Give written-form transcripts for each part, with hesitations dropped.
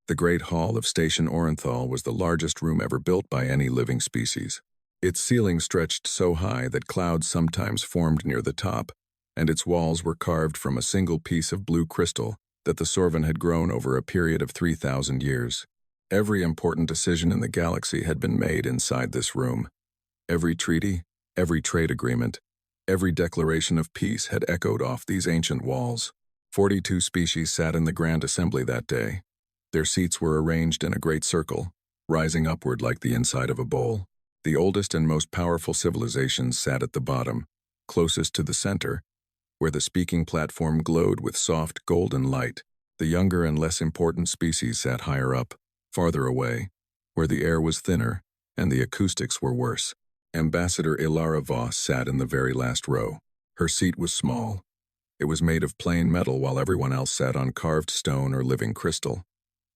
The Great Hall of Station Orenthal was the largest room ever built by any living species. Its ceiling stretched so high that clouds sometimes formed near the top, and its walls were carved from a single piece of blue crystal that the Sorvan had grown over a period of 3,000 years. Every important decision in the galaxy had been made inside this room. Every treaty, every trade agreement, every declaration of peace had echoed off these ancient walls. 42 species sat in the Grand Assembly that day. Their seats were arranged in a great circle, rising upward like the inside of a bowl. The oldest and most powerful civilizations sat at the bottom, closest to the center, where the speaking platform glowed with soft golden light. The younger and less important species sat higher up, farther away, where the air was thinner and the acoustics were worse. Ambassador Ilara Voss sat in the very last row. Her seat was small. It was made of plain metal while everyone else sat on carved stone or living crystal.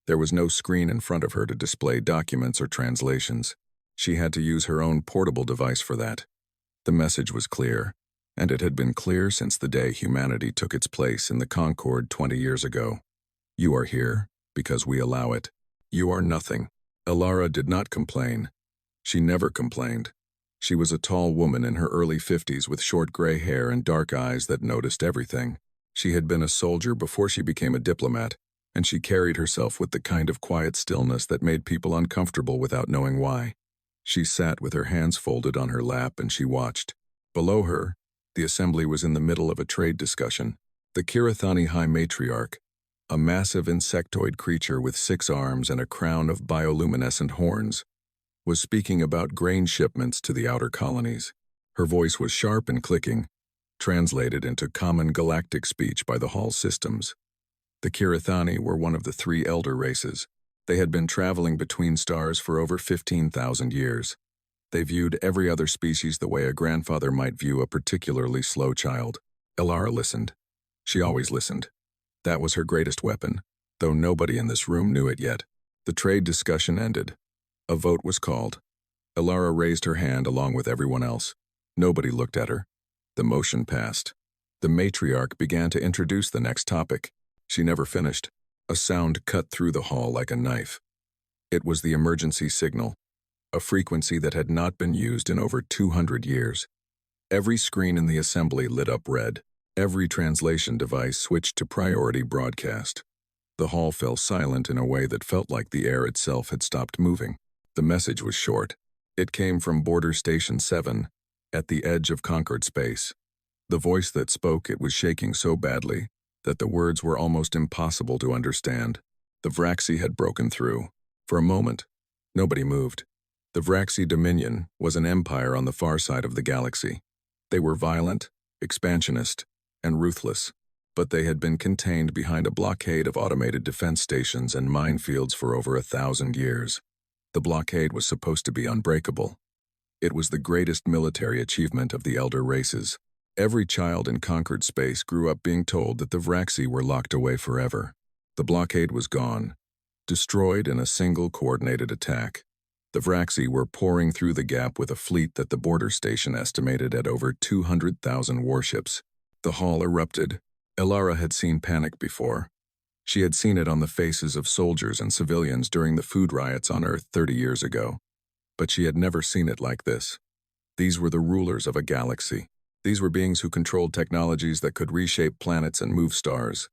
There was no screen in front of her to display documents or translations. She had to use her own portable device for that. The message was clear, and it had been clear since the day humanity took its place in the Concord 20 years ago. You are here because we allow it. You are nothing. Ilara did not complain. She never complained. She was a tall woman in her early 50s with short gray hair and dark eyes that noticed everything. She had been a soldier before she became a diplomat, and she carried herself with the kind of quiet stillness that made people uncomfortable without knowing why. She sat with her hands folded on her lap and she watched. Below her, the assembly was in the middle of a trade discussion. The Kirathani High Matriarch, a massive insectoid creature with 6 arms and a crown of bioluminescent horns, was speaking about grain shipments to the outer colonies. Her voice was sharp and clicking, translated into common galactic speech by the hall systems. The Kirathani were one of the 3 elder races. They had been traveling between stars for over 15,000 years. They viewed every other species the way a grandfather might view a particularly slow child. Ilara listened. She always listened. That was her greatest weapon, though nobody in this room knew it yet. The trade discussion ended. A vote was called. Ilara raised her hand along with everyone else. Nobody looked at her. The motion passed. The matriarch began to introduce the next topic. She never finished. A sound cut through the hall like a knife. It was the emergency signal, a frequency that had not been used in over 200 years. Every screen in the assembly lit up red. Every translation device switched to priority broadcast. The hall fell silent in a way that felt like the air itself had stopped moving. The message was short. It came from Border Station 7, at the edge of Concord space. The voice that spoke it was shaking so badly that the words were almost impossible to understand. The Vraxi had broken through. For a moment, nobody moved. The Vraxi Dominion was an empire on the far side of the galaxy. They were violent, expansionist, and ruthless, but they had been contained behind a blockade of automated defense stations and minefields for over 1,000 years. The blockade was supposed to be unbreakable. It was the greatest military achievement of the elder races. Every child in Concord space grew up being told that the Vraxi were locked away forever. The blockade was gone, destroyed in a single coordinated attack. The Vraxi were pouring through the gap with a fleet that the border station estimated at over 200,000 warships. The hall erupted. Ilara had seen panic before. She had seen it on the faces of soldiers and civilians during the food riots on Earth 30 years ago. But she had never seen it like this. These were the rulers of a galaxy. These were beings who controlled technologies that could reshape planets and move stars.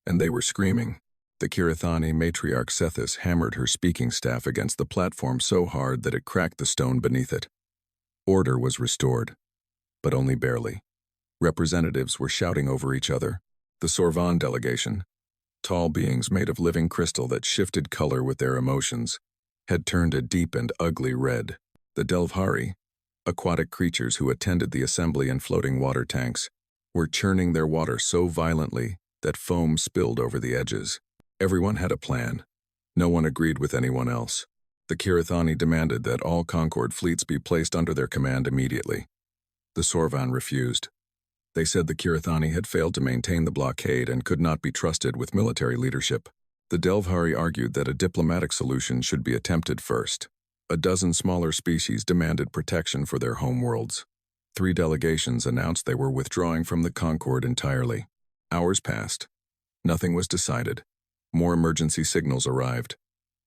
And they were screaming. The Kirathani matriarch Sethis hammered her speaking staff against the platform so hard that it cracked the stone beneath it. Order was restored, but only barely. Representatives were shouting over each other. The Sorvan delegation, tall beings made of living crystal that shifted color with their emotions, had turned a deep and ugly red. The Delvhari, aquatic creatures who attended the assembly in floating water tanks, were churning their water so violently that foam spilled over the edges. Everyone had a plan. No one agreed with anyone else. The Kirathani demanded that all Concord fleets be placed under their command immediately. The Sorvan refused. They said the Kirathani had failed to maintain the blockade and could not be trusted with military leadership. The Delvhari argued that a diplomatic solution should be attempted first. A dozen smaller species demanded protection for their homeworlds. 3 delegations announced they were withdrawing from the Concord entirely. Hours passed. Nothing was decided. More emergency signals arrived.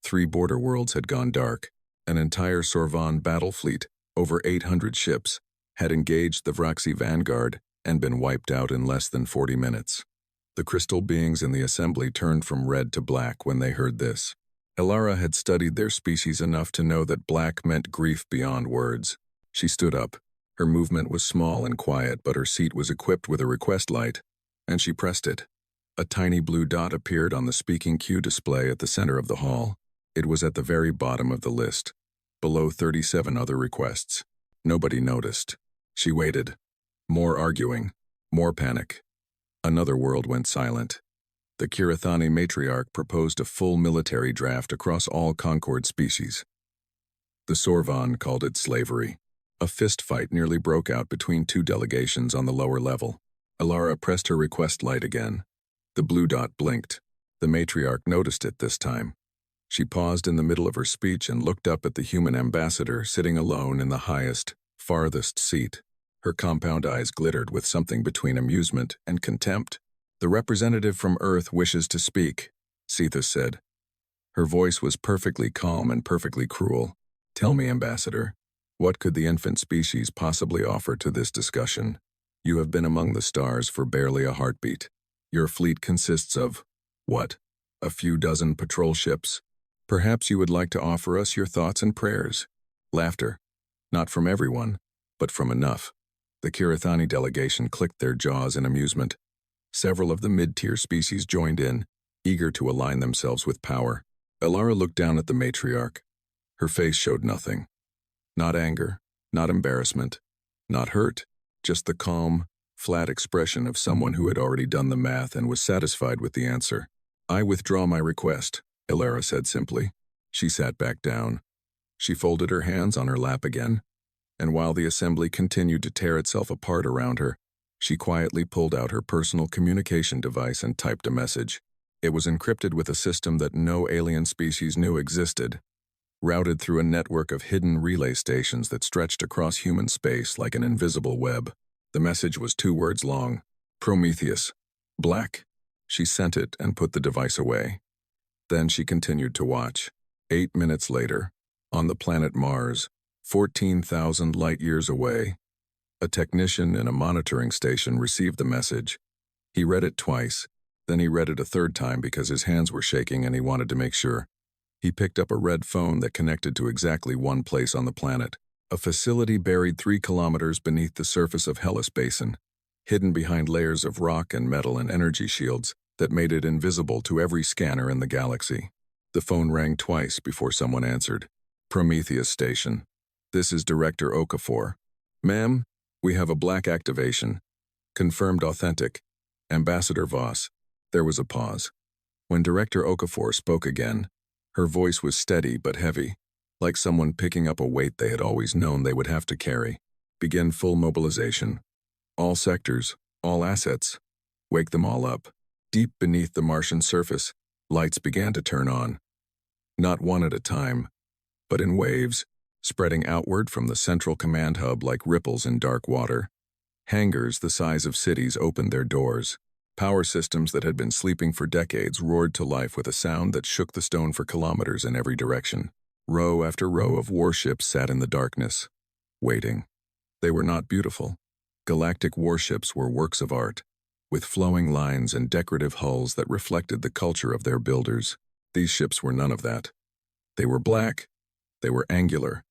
3 border worlds had gone dark. An entire Sorvan battle fleet, over 800 ships, had engaged the Vraxi vanguard and been wiped out in less than 40 minutes. The crystal beings in the assembly turned from red to black when they heard this. Elara had studied their species enough to know that black meant grief beyond words. She stood up. Her movement was small and quiet, but her seat was equipped with a request light, and she pressed it. A tiny blue dot appeared on the speaking cue display at the center of the hall. It was at the very bottom of the list, below 37 other requests. Nobody noticed. She waited. More arguing. More panic. Another world went silent. The Kirathani matriarch proposed a full military draft across all Concord species. The Sorvan called it slavery. A fist fight nearly broke out between 2 delegations on the lower level. Elara pressed her request light again. The blue dot blinked. The matriarch noticed it this time. She paused in the middle of her speech and looked up at the human ambassador sitting alone in the highest, farthest seat. Her compound eyes glittered with something between amusement and contempt. "The representative from Earth wishes to speak," Cetus said. Her voice was perfectly calm and perfectly cruel. "Tell me, Ambassador, what could the infant species possibly offer to this discussion? You have been among the stars for barely a heartbeat. Your fleet consists of, what, a few dozen patrol ships? Perhaps you would like to offer us your thoughts and prayers." Laughter. Not from everyone, but from enough. The Kirathani delegation clicked their jaws in amusement. Several of the mid-tier species joined in, eager to align themselves with power. Elara looked down at the matriarch. Her face showed nothing. Not anger, not embarrassment, not hurt, just the calm, flat expression of someone who had already done the math and was satisfied with the answer. "I withdraw my request," Elara said simply. She sat back down. She folded her hands on her lap again, and while the assembly continued to tear itself apart around her, she quietly pulled out her personal communication device and typed a message. It was encrypted with a system that no alien species knew existed, routed through a network of hidden relay stations that stretched across human space like an invisible web. The message was 2 words long. Prometheus. Black. She sent it and put the device away. Then she continued to watch. 8 minutes later, on the planet Mars, 14,000 light-years away, a technician in a monitoring station received the message. He read it twice, then he read it a 3rd time because his hands were shaking and he wanted to make sure. He picked up a red phone that connected to exactly one place on the planet, a facility buried 3 kilometers beneath the surface of Hellas Basin, hidden behind layers of rock and metal and energy shields that made it invisible to every scanner in the galaxy. The phone rang twice before someone answered. Prometheus Station. This is Director Okafor. Ma'am, we have a black activation. Confirmed authentic. Ambassador Voss. There was a pause. When Director Okafor spoke again, her voice was steady but heavy, like someone picking up a weight they had always known they would have to carry. Begin full mobilization. All sectors, all assets. Wake them all up. Deep beneath the Martian surface, lights began to turn on. Not one at a time, but in waves, spreading outward from the central command hub like ripples in dark water. Hangars the size of cities opened their doors. Power systems that had been sleeping for decades roared to life with a sound that shook the stone for kilometers in every direction. Row after row of warships sat in the darkness, waiting. They were not beautiful. Galactic warships were works of art, with flowing lines and decorative hulls that reflected the culture of their builders. These ships were none of that. They were black. They were angular.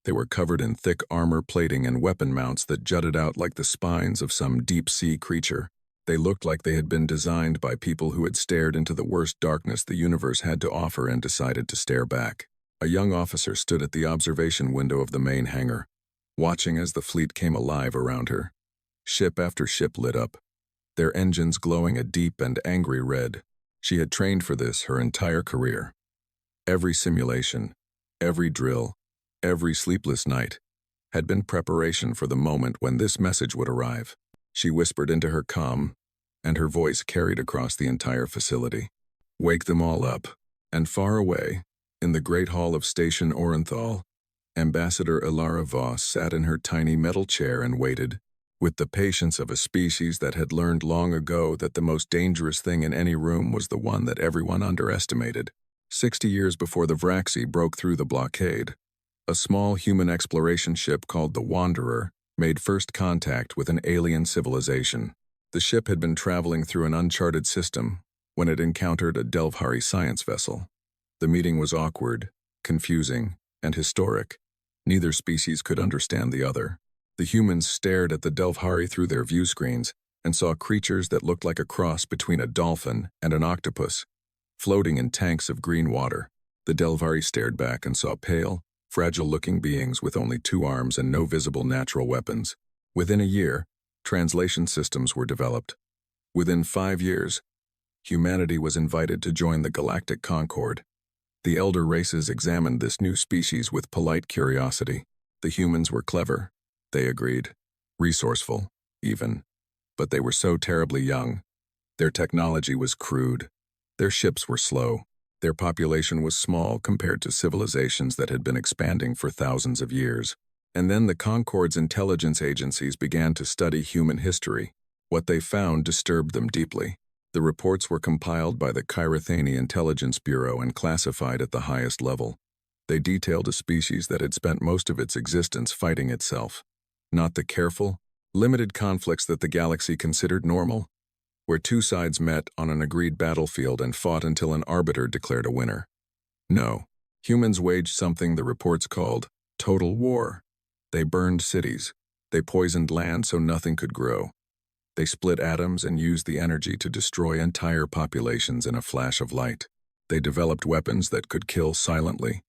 They were covered in thick armor plating and weapon mounts that jutted out like the spines of some deep-sea creature. They looked like they had been designed by people who had stared into the worst darkness the universe had to offer and decided to stare back. A young officer stood at the observation window of the main hangar, watching as the fleet came alive around her. Ship after ship lit up, their engines glowing a deep and angry red. She had trained for this her entire career. Every simulation, every drill, every sleepless night had been preparation for the moment when this message would arrive. She whispered into her comm, and her voice carried across the entire facility. Wake them all up. And far away, in the great hall of Station Orenthal, Ambassador Elara Voss sat in her tiny metal chair and waited. with the patience of a species that had learned long ago that the most dangerous thing in any room was the one that everyone underestimated. 60 years before the Vraxi broke through the blockade, a small human exploration ship called the Wanderer made first contact with an alien civilization. The ship had been traveling through an uncharted system when it encountered a Delvhari science vessel. The meeting was awkward, confusing, and historic. Neither species could understand the other. The humans stared at the Delvhari through their view screens and saw creatures that looked like a cross between a dolphin and an octopus, floating in tanks of green water. The Delvhari stared back and saw pale, fragile-looking beings with only 2 arms and no visible natural weapons. Within a year, translation systems were developed. Within 5 years, humanity was invited to join the Galactic Concord. The elder races examined this new species with polite curiosity. The humans were clever, they agreed, resourceful, even. But they were so terribly young. Their technology was crude. Their ships were slow. Their population was small compared to civilizations that had been expanding for thousands of years. And then the Concord's intelligence agencies began to study human history. What they found disturbed them deeply. The reports were compiled by the Kyrathani Intelligence Bureau and classified at the highest level. They detailed a species that had spent most of its existence fighting itself. Not the careful, limited conflicts that the galaxy considered normal, where 2 sides met on an agreed battlefield and fought until an arbiter declared a winner. No, humans waged something the reports called total war. They burned cities. They poisoned land so nothing could grow. They split atoms and used the energy to destroy entire populations in a flash of light. They developed weapons that could kill silently,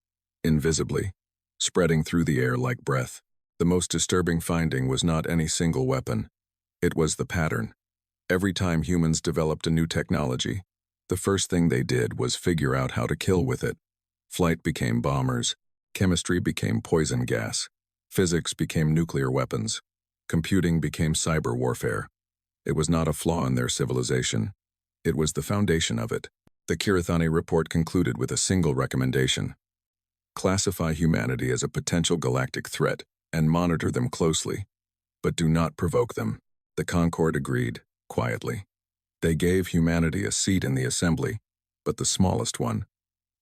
invisibly, spreading through the air like breath. The most disturbing finding was not any single weapon. It was the pattern. Every time humans developed a new technology, the first thing they did was figure out how to kill with it. Flight became bombers. Chemistry became poison gas. Physics became nuclear weapons. Computing became cyber warfare. It was not a flaw in their civilization. It was the foundation of it. The Kyrathani report concluded with a single recommendation. Classify humanity as a potential galactic threat and monitor them closely, but do not provoke them. The Concord agreed, quietly. They gave humanity a seat in the assembly, but the smallest one.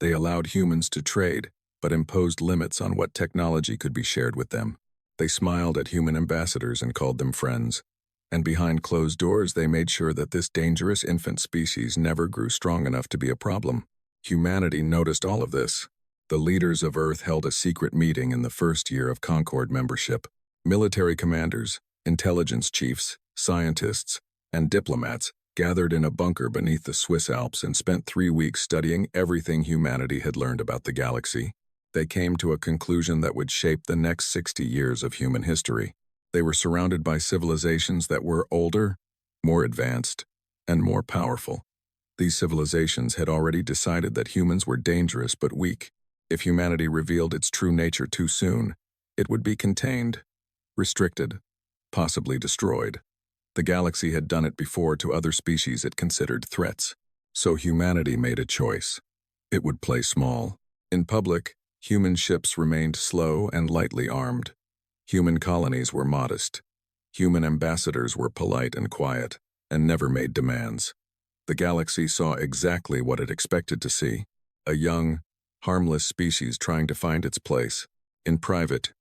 They allowed humans to trade, but imposed limits on what technology could be shared with them. They smiled at human ambassadors and called them friends. And behind closed doors, they made sure that this dangerous infant species never grew strong enough to be a problem. Humanity noticed all of this. The leaders of Earth held a secret meeting in the first year of Concord membership. Military commanders, intelligence chiefs, scientists, and diplomats gathered in a bunker beneath the Swiss Alps and spent 3 weeks studying everything humanity had learned about the galaxy. They came to a conclusion that would shape the next 60 years of human history. They were surrounded by civilizations that were older, more advanced, and more powerful. These civilizations had already decided that humans were dangerous but weak. If humanity revealed its true nature too soon, it would be contained, restricted, possibly destroyed. The galaxy had done it before to other species it considered threats. So humanity made a choice. It would play small. In public, human ships remained slow and lightly armed. Human colonies were modest. Human ambassadors were polite and quiet, and never made demands. The galaxy saw exactly what it expected to see: a young, harmless species trying to find its place. In private,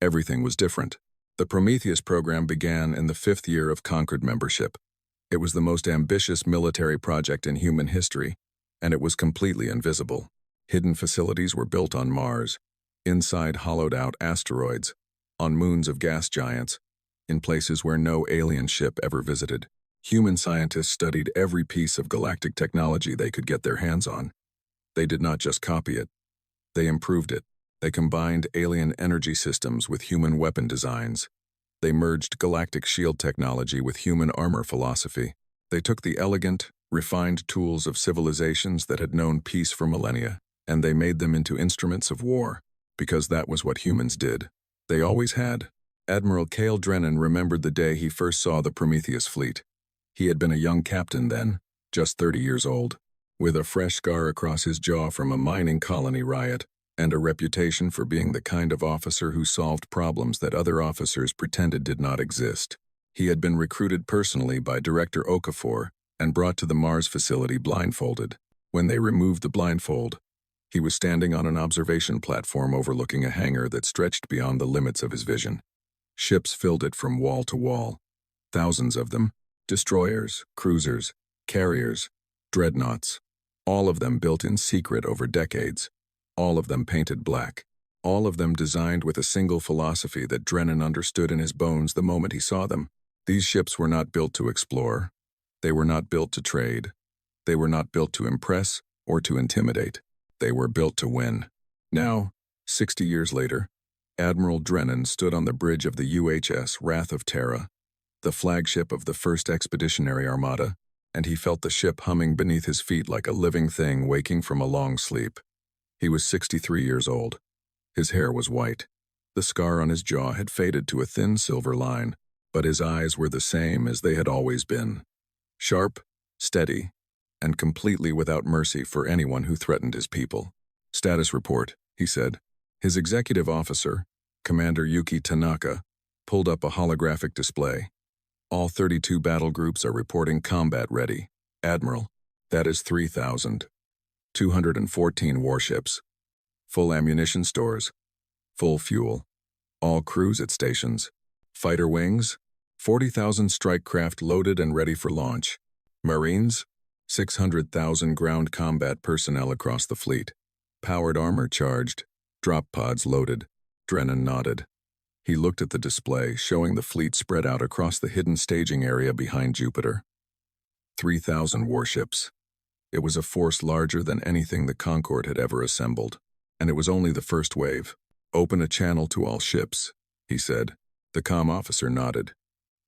everything was different. The Prometheus program began in the 5th year of Concord membership. It was the most ambitious military project in human history, and it was completely invisible. Hidden facilities were built on Mars, inside hollowed-out asteroids, on moons of gas giants, in places where no alien ship ever visited. Human scientists studied every piece of galactic technology they could get their hands on. They did not just copy it. They improved it. They combined alien energy systems with human weapon designs. They merged galactic shield technology with human armor philosophy. They took the elegant, refined tools of civilizations that had known peace for millennia, and they made them into instruments of war, because that was what humans did. They always had. Admiral Drenan remembered the day he first saw the Prometheus fleet. He had been a young captain then, just 30 years old, with a fresh scar across his jaw from a mining colony riot, and a reputation for being the kind of officer who solved problems that other officers pretended did not exist. He had been recruited personally by Director Okafor and brought to the Mars facility blindfolded. When they removed the blindfold, he was standing on an observation platform overlooking a hangar that stretched beyond the limits of his vision. Ships filled it from wall to wall. Thousands of them. Destroyers, cruisers, carriers, dreadnoughts. All of them built in secret over decades. All of them painted black. All of them designed with a single philosophy that Drenan understood in his bones the moment he saw them. These ships were not built to explore. They were not built to trade. They were not built to impress or to intimidate. They were built to win. Now, 60 years later, Admiral Drenan stood on the bridge of the UHS Wrath of Terra, the flagship of the First Expeditionary Armada, and he felt the ship humming beneath his feet like a living thing waking from a long sleep. He was 63 years old. His hair was white. The scar on his jaw had faded to a thin silver line, but his eyes were the same as they had always been. Sharp, steady, and completely without mercy for anyone who threatened his people. "Status report," he said. His executive officer, Commander Yuki Tanaka, pulled up a holographic display. "All 32 battle groups are reporting combat ready. Admiral, that is 3,000. 214 warships. Full ammunition stores. Full fuel. All crews at stations. Fighter wings. 40,000 strike craft loaded and ready for launch. Marines. 600,000 ground combat personnel across the fleet. Powered armor charged. Drop pods loaded." Drenan nodded. He looked at the display, showing the fleet spread out across the hidden staging area behind Jupiter. 3,000 warships. It was a force larger than anything the Concord had ever assembled. And it was only the first wave. "Open a channel to all ships," he said. The comm officer nodded.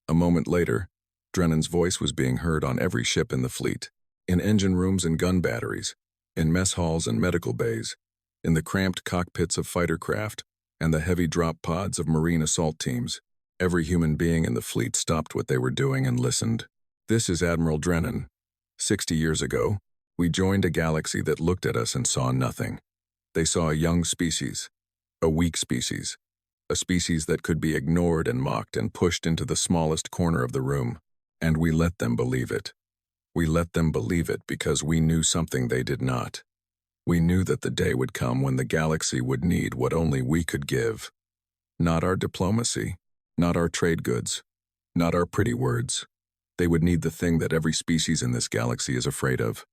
A moment later, Drenan's voice was being heard on every ship in the fleet. In engine rooms and gun batteries. In mess halls and medical bays. In the cramped cockpits of fighter craft. And the heavy drop pods of marine assault teams. Every human being in the fleet stopped what they were doing and listened. "This is Admiral Drenan. 60 years ago, we joined a galaxy that looked at us and saw nothing. They saw a young species, a weak species, a species that could be ignored and mocked and pushed into the smallest corner of the room. And we let them believe it. We let them believe it because we knew something they did not. We knew that the day would come when the galaxy would need what only we could give. Not our diplomacy, not our trade goods, not our pretty words. They would need the thing that every species in this galaxy is afraid of,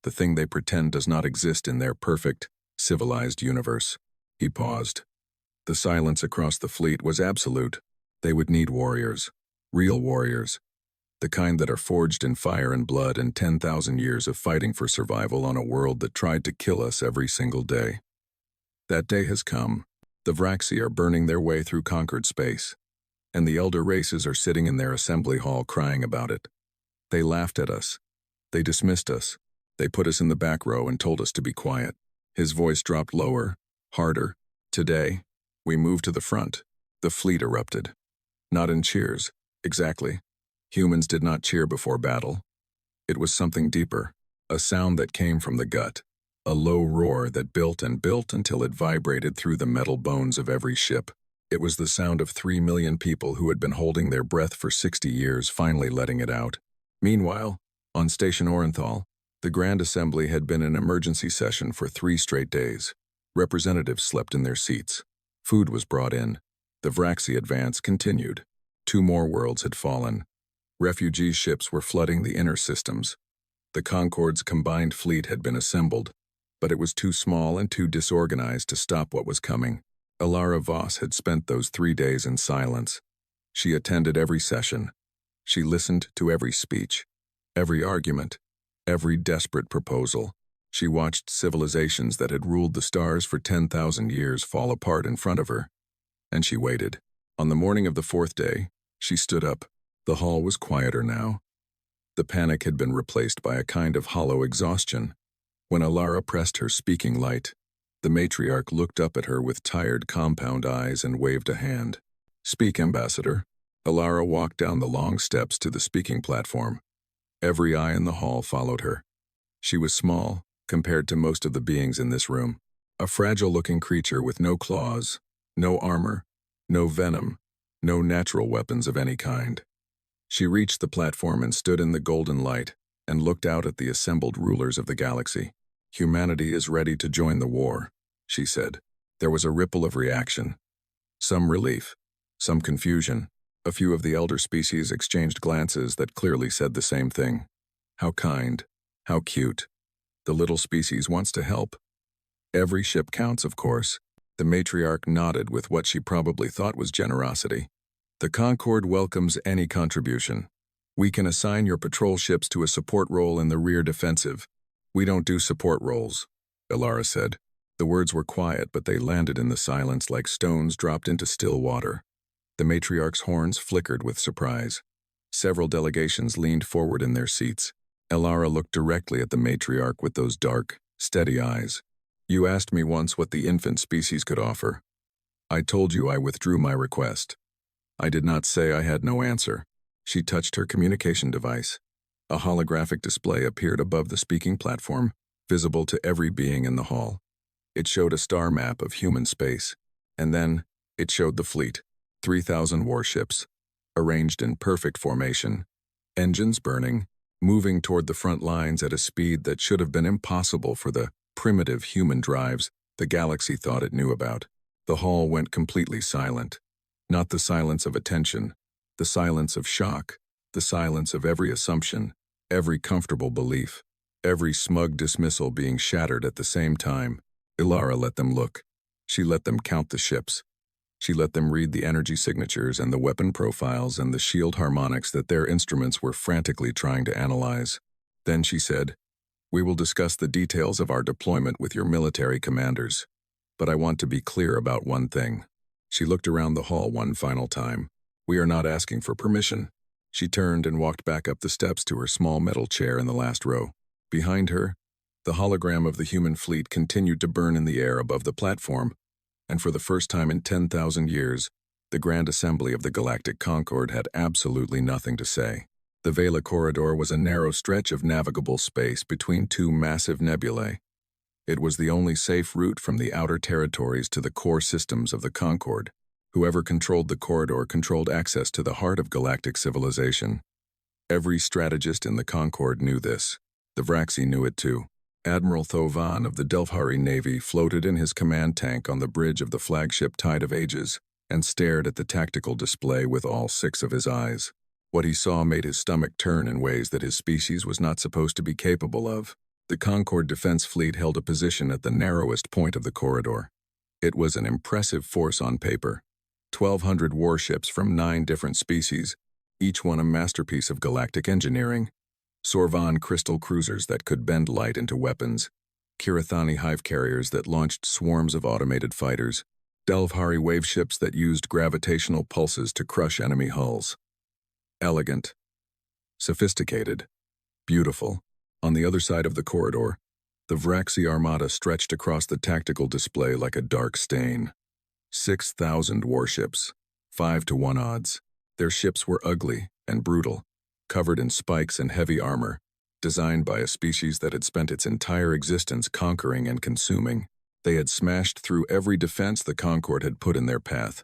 the thing they pretend does not exist in their perfect, civilized universe." He paused. The silence across the fleet was absolute. They would need warriors, real warriors, the kind that are forged in fire and blood and 10,000 years of fighting for survival on a world that tried to kill us every single day. That day has come. The Vraxi are burning their way through Concord space, and the elder races are sitting in their assembly hall crying about it. They laughed at us. They dismissed us. They put us in the back row and told us to be quiet. His voice dropped lower, harder. "Today, we move to the front." The fleet erupted. Not in cheers, exactly. Humans did not cheer before battle. It was something deeper, a sound that came from the gut, a low roar that built and built until it vibrated through the metal bones of every ship. It was the sound of 3 million people who had been holding their breath for 60 years finally letting it out. Meanwhile, on Station Orenthal, the Grand Assembly had been in emergency session for 3 straight days. Representatives slept in their seats. Food was brought in. The Vraxi advance continued. 2 more worlds had fallen. Refugee ships were flooding the inner systems. The Concord's combined fleet had been assembled, but it was too small and too disorganized to stop what was coming. Alara Voss had spent those 3 days in silence. She attended every session. She listened to every speech, every argument, every desperate proposal. She watched civilizations that had ruled the stars for 10,000 years fall apart in front of her. And she waited. On the morning of the 4th day, she stood up. The hall was quieter now. The panic had been replaced by a kind of hollow exhaustion. When Alara pressed her speaking light, the matriarch looked up at her with tired compound eyes and waved a hand. "Speak, Ambassador." Alara walked down the long steps to the speaking platform. Every eye in the hall followed her. She was small, compared to most of the beings in this room. A fragile-looking creature with no claws, no armor, no venom, no natural weapons of any kind. She reached the platform and stood in the golden light and looked out at the assembled rulers of the galaxy. "Humanity is ready to join the war," she said. There was a ripple of reaction. Some relief, some confusion. A few of the elder species exchanged glances that clearly said the same thing. How kind, how cute. The little species wants to help. Every ship counts, of course. The matriarch nodded with what she probably thought was generosity. "The Concord welcomes any contribution. We can assign your patrol ships to a support role in the rear defensive." "We don't do support roles," Ilara said. The words were quiet, but they landed in the silence like stones dropped into still water. The matriarch's horns flickered with surprise. Several delegations leaned forward in their seats. Ilara looked directly at the matriarch with those dark, steady eyes. "You asked me once what the infant species could offer. I told you I withdrew my request. I did not say I had no answer." She touched her communication device. A holographic display appeared above the speaking platform, visible to every being in the hall. It showed a star map of human space, and then it showed the fleet, 3,000 warships, arranged in perfect formation, engines burning, moving toward the front lines at a speed that should have been impossible for the primitive human drives the galaxy thought it knew about. The hall went completely silent. Not the silence of attention, the silence of shock, the silence of every assumption, every comfortable belief, every smug dismissal being shattered at the same time. Ilara let them look. She let them count the ships. She let them read the energy signatures and the weapon profiles and the shield harmonics that their instruments were frantically trying to analyze. Then she said, "We will discuss the details of our deployment with your military commanders. But I want to be clear about one thing." She looked around the hall one final time. "We are not asking for permission." She turned and walked back up the steps to her small metal chair in the last row. Behind her, the hologram of the human fleet continued to burn in the air above the platform, and for the first time in 10,000 years, the Grand Assembly of the Galactic Concord had absolutely nothing to say. The Veila corridor was a narrow stretch of navigable space between two massive nebulae. It was the only safe route from the outer territories to the core systems of the Concord. Whoever controlled the corridor controlled access to the heart of galactic civilization. Every strategist in the Concord knew this. The Vraxi knew it too. Admiral Thovan of the Delphari Navy floated in his command tank on the bridge of the flagship Tide of Ages and stared at the tactical display with all 6 of his eyes. What he saw made his stomach turn in ways that his species was not supposed to be capable of. The Concord Defense Fleet held a position at the narrowest point of the corridor. It was an impressive force on paper. 1,200 warships from 9 different species, each one a masterpiece of galactic engineering. Sorvan crystal cruisers that could bend light into weapons, Kirathani hive carriers that launched swarms of automated fighters, Delphari wave ships that used gravitational pulses to crush enemy hulls. Elegant, sophisticated, beautiful. On the other side of the corridor, the Vraxi armada stretched across the tactical display like a dark stain. 6,000 warships, 5-to-1 odds. Their ships were ugly and brutal, covered in spikes and heavy armor, designed by a species that had spent its entire existence conquering and consuming. They had smashed through every defense the Concord had put in their path.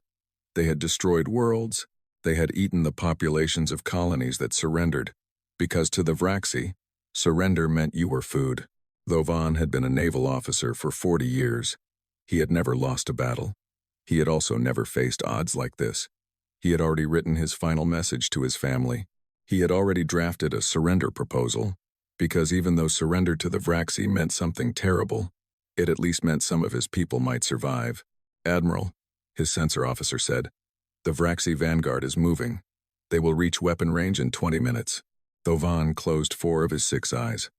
They had destroyed worlds. They had eaten the populations of colonies that surrendered, because to the Vraxi, surrender meant you were food. Thovan had been a naval officer for 40 years. He had never lost a battle. He had also never faced odds like this. He had already written his final message to his family. He had already drafted a surrender proposal, because even though surrender to the Vraxi meant something terrible, it at least meant some of his people might survive. "Admiral," his sensor officer said, "the Vraxi vanguard is moving. They will reach weapon range in 20 minutes. Thovan closed 4 of his 6 eyes.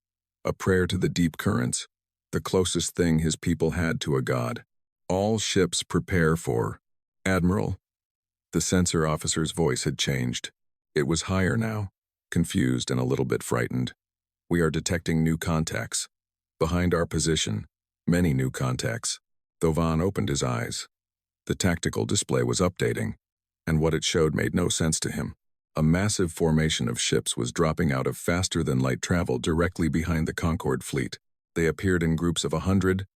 A prayer to the deep currents, the closest thing his people had to a god. "All ships prepare for..." "Admiral." The sensor officer's voice had changed. It was higher now, confused and a little bit frightened. "We are detecting new contacts. Behind our position, many new contacts." Thovan opened his eyes. The tactical display was updating, and what it showed made no sense to him. A massive formation of ships was dropping out of faster-than-light travel directly behind the Concord fleet. They appeared in groups of 100,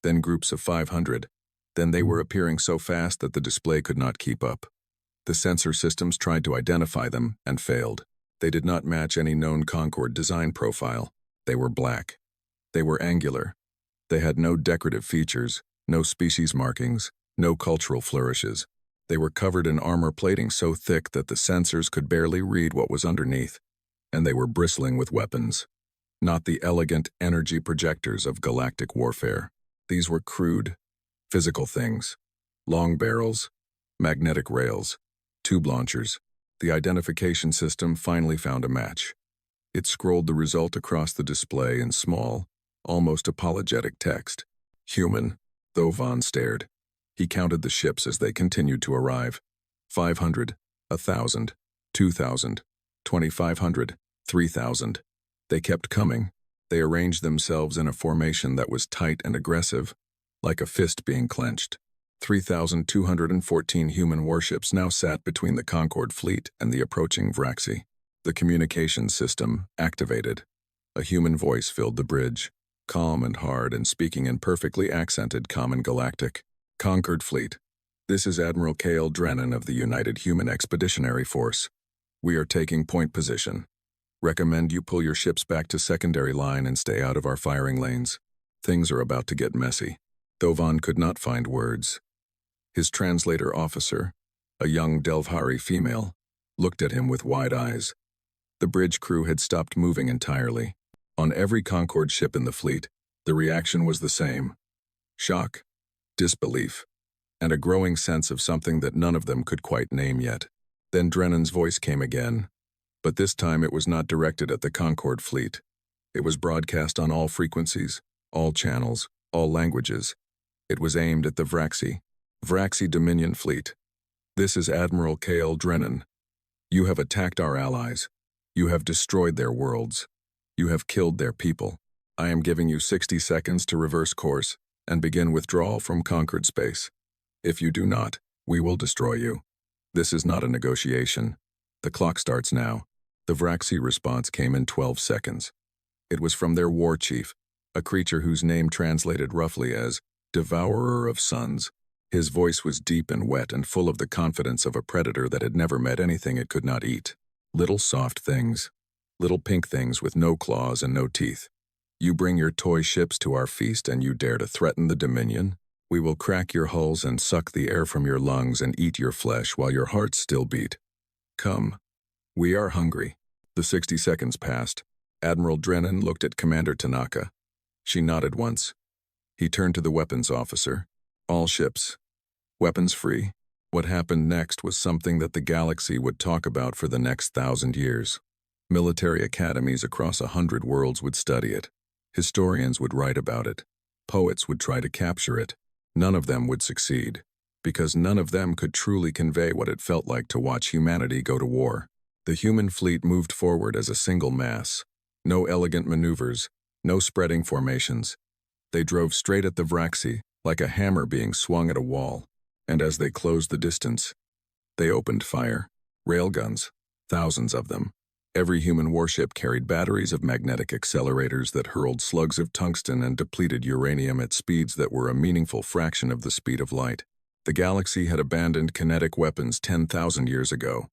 then groups of 500. Then they were appearing so fast that the display could not keep up. The sensor systems tried to identify them and failed. They did not match any known Concord design profile. They were black. They were angular. They had no decorative features, no species markings, no cultural flourishes. They were covered in armor plating so thick that the sensors could barely read what was underneath. And they were bristling with weapons. Not the elegant energy projectors of galactic warfare. These were crude, physical things. Long barrels, magnetic rails, tube launchers. The identification system finally found a match. It scrolled the result across the display in small, almost apologetic text. Human, though Vaughn stared. He counted the ships as they continued to arrive. 500, 1,000, 2,000, 2,500, 3,000. They kept coming. They arranged themselves in a formation that was tight and aggressive, like a fist being clenched. 3,214 human warships now sat between the Concord fleet and the approaching Vraxi. The communication system activated. A human voice filled the bridge, calm and hard and speaking in perfectly accented common galactic. Concord Fleet. This is Admiral Drenan of the United Human Expeditionary Force. We are taking point position. Recommend you pull your ships back to secondary line and stay out of our firing lanes. Things are about to get messy. Dovan could not find words. His translator officer, a young Delvhari female, looked at him with wide eyes. The bridge crew had stopped moving entirely. On every Concord ship in the fleet, the reaction was the same. Shock, disbelief, and a growing sense of something that none of them could quite name yet. Then Drenan's voice came again, but this time it was not directed at the Concord fleet. It was broadcast on all frequencies, all channels, all languages. It was aimed at the Vraxi Dominion fleet. This is Admiral Drenan. You have attacked our allies. You have destroyed their worlds. You have killed their people. I am giving you 60 seconds to reverse course and begin withdrawal from Concord space. If you do not, we will destroy you. This is not a negotiation. The clock starts now. The Vraxi response came in 12 seconds. It was from their war chief, a creature whose name translated roughly as Devourer of Suns. His voice was deep and wet and full of the confidence of a predator that had never met anything it could not eat. Little soft things. Little pink things with no claws and no teeth. You bring your toy ships to our feast and you dare to threaten the Dominion? We will crack your hulls and suck the air from your lungs and eat your flesh while your hearts still beat. Come. We are hungry. The 60 seconds passed. Admiral Drenan looked at Commander Tanaka. She nodded once. He turned to the weapons officer. All ships. Weapons free. What happened next was something that the galaxy would talk about for the next 1,000 years. Military academies across 100 worlds would study it. Historians would write about it. Poets would try to capture it. None of them would succeed, because none of them could truly convey what it felt like to watch humanity go to war. The human fleet moved forward as a single mass. No elegant maneuvers, no spreading formations. They drove straight at the Vraxi, like a hammer being swung at a wall. And as they closed the distance, they opened fire. Railguns, thousands of them. Every human warship carried batteries of magnetic accelerators that hurled slugs of tungsten and depleted uranium at speeds that were a meaningful fraction of the speed of light. The galaxy had abandoned kinetic weapons 10,000 years ago.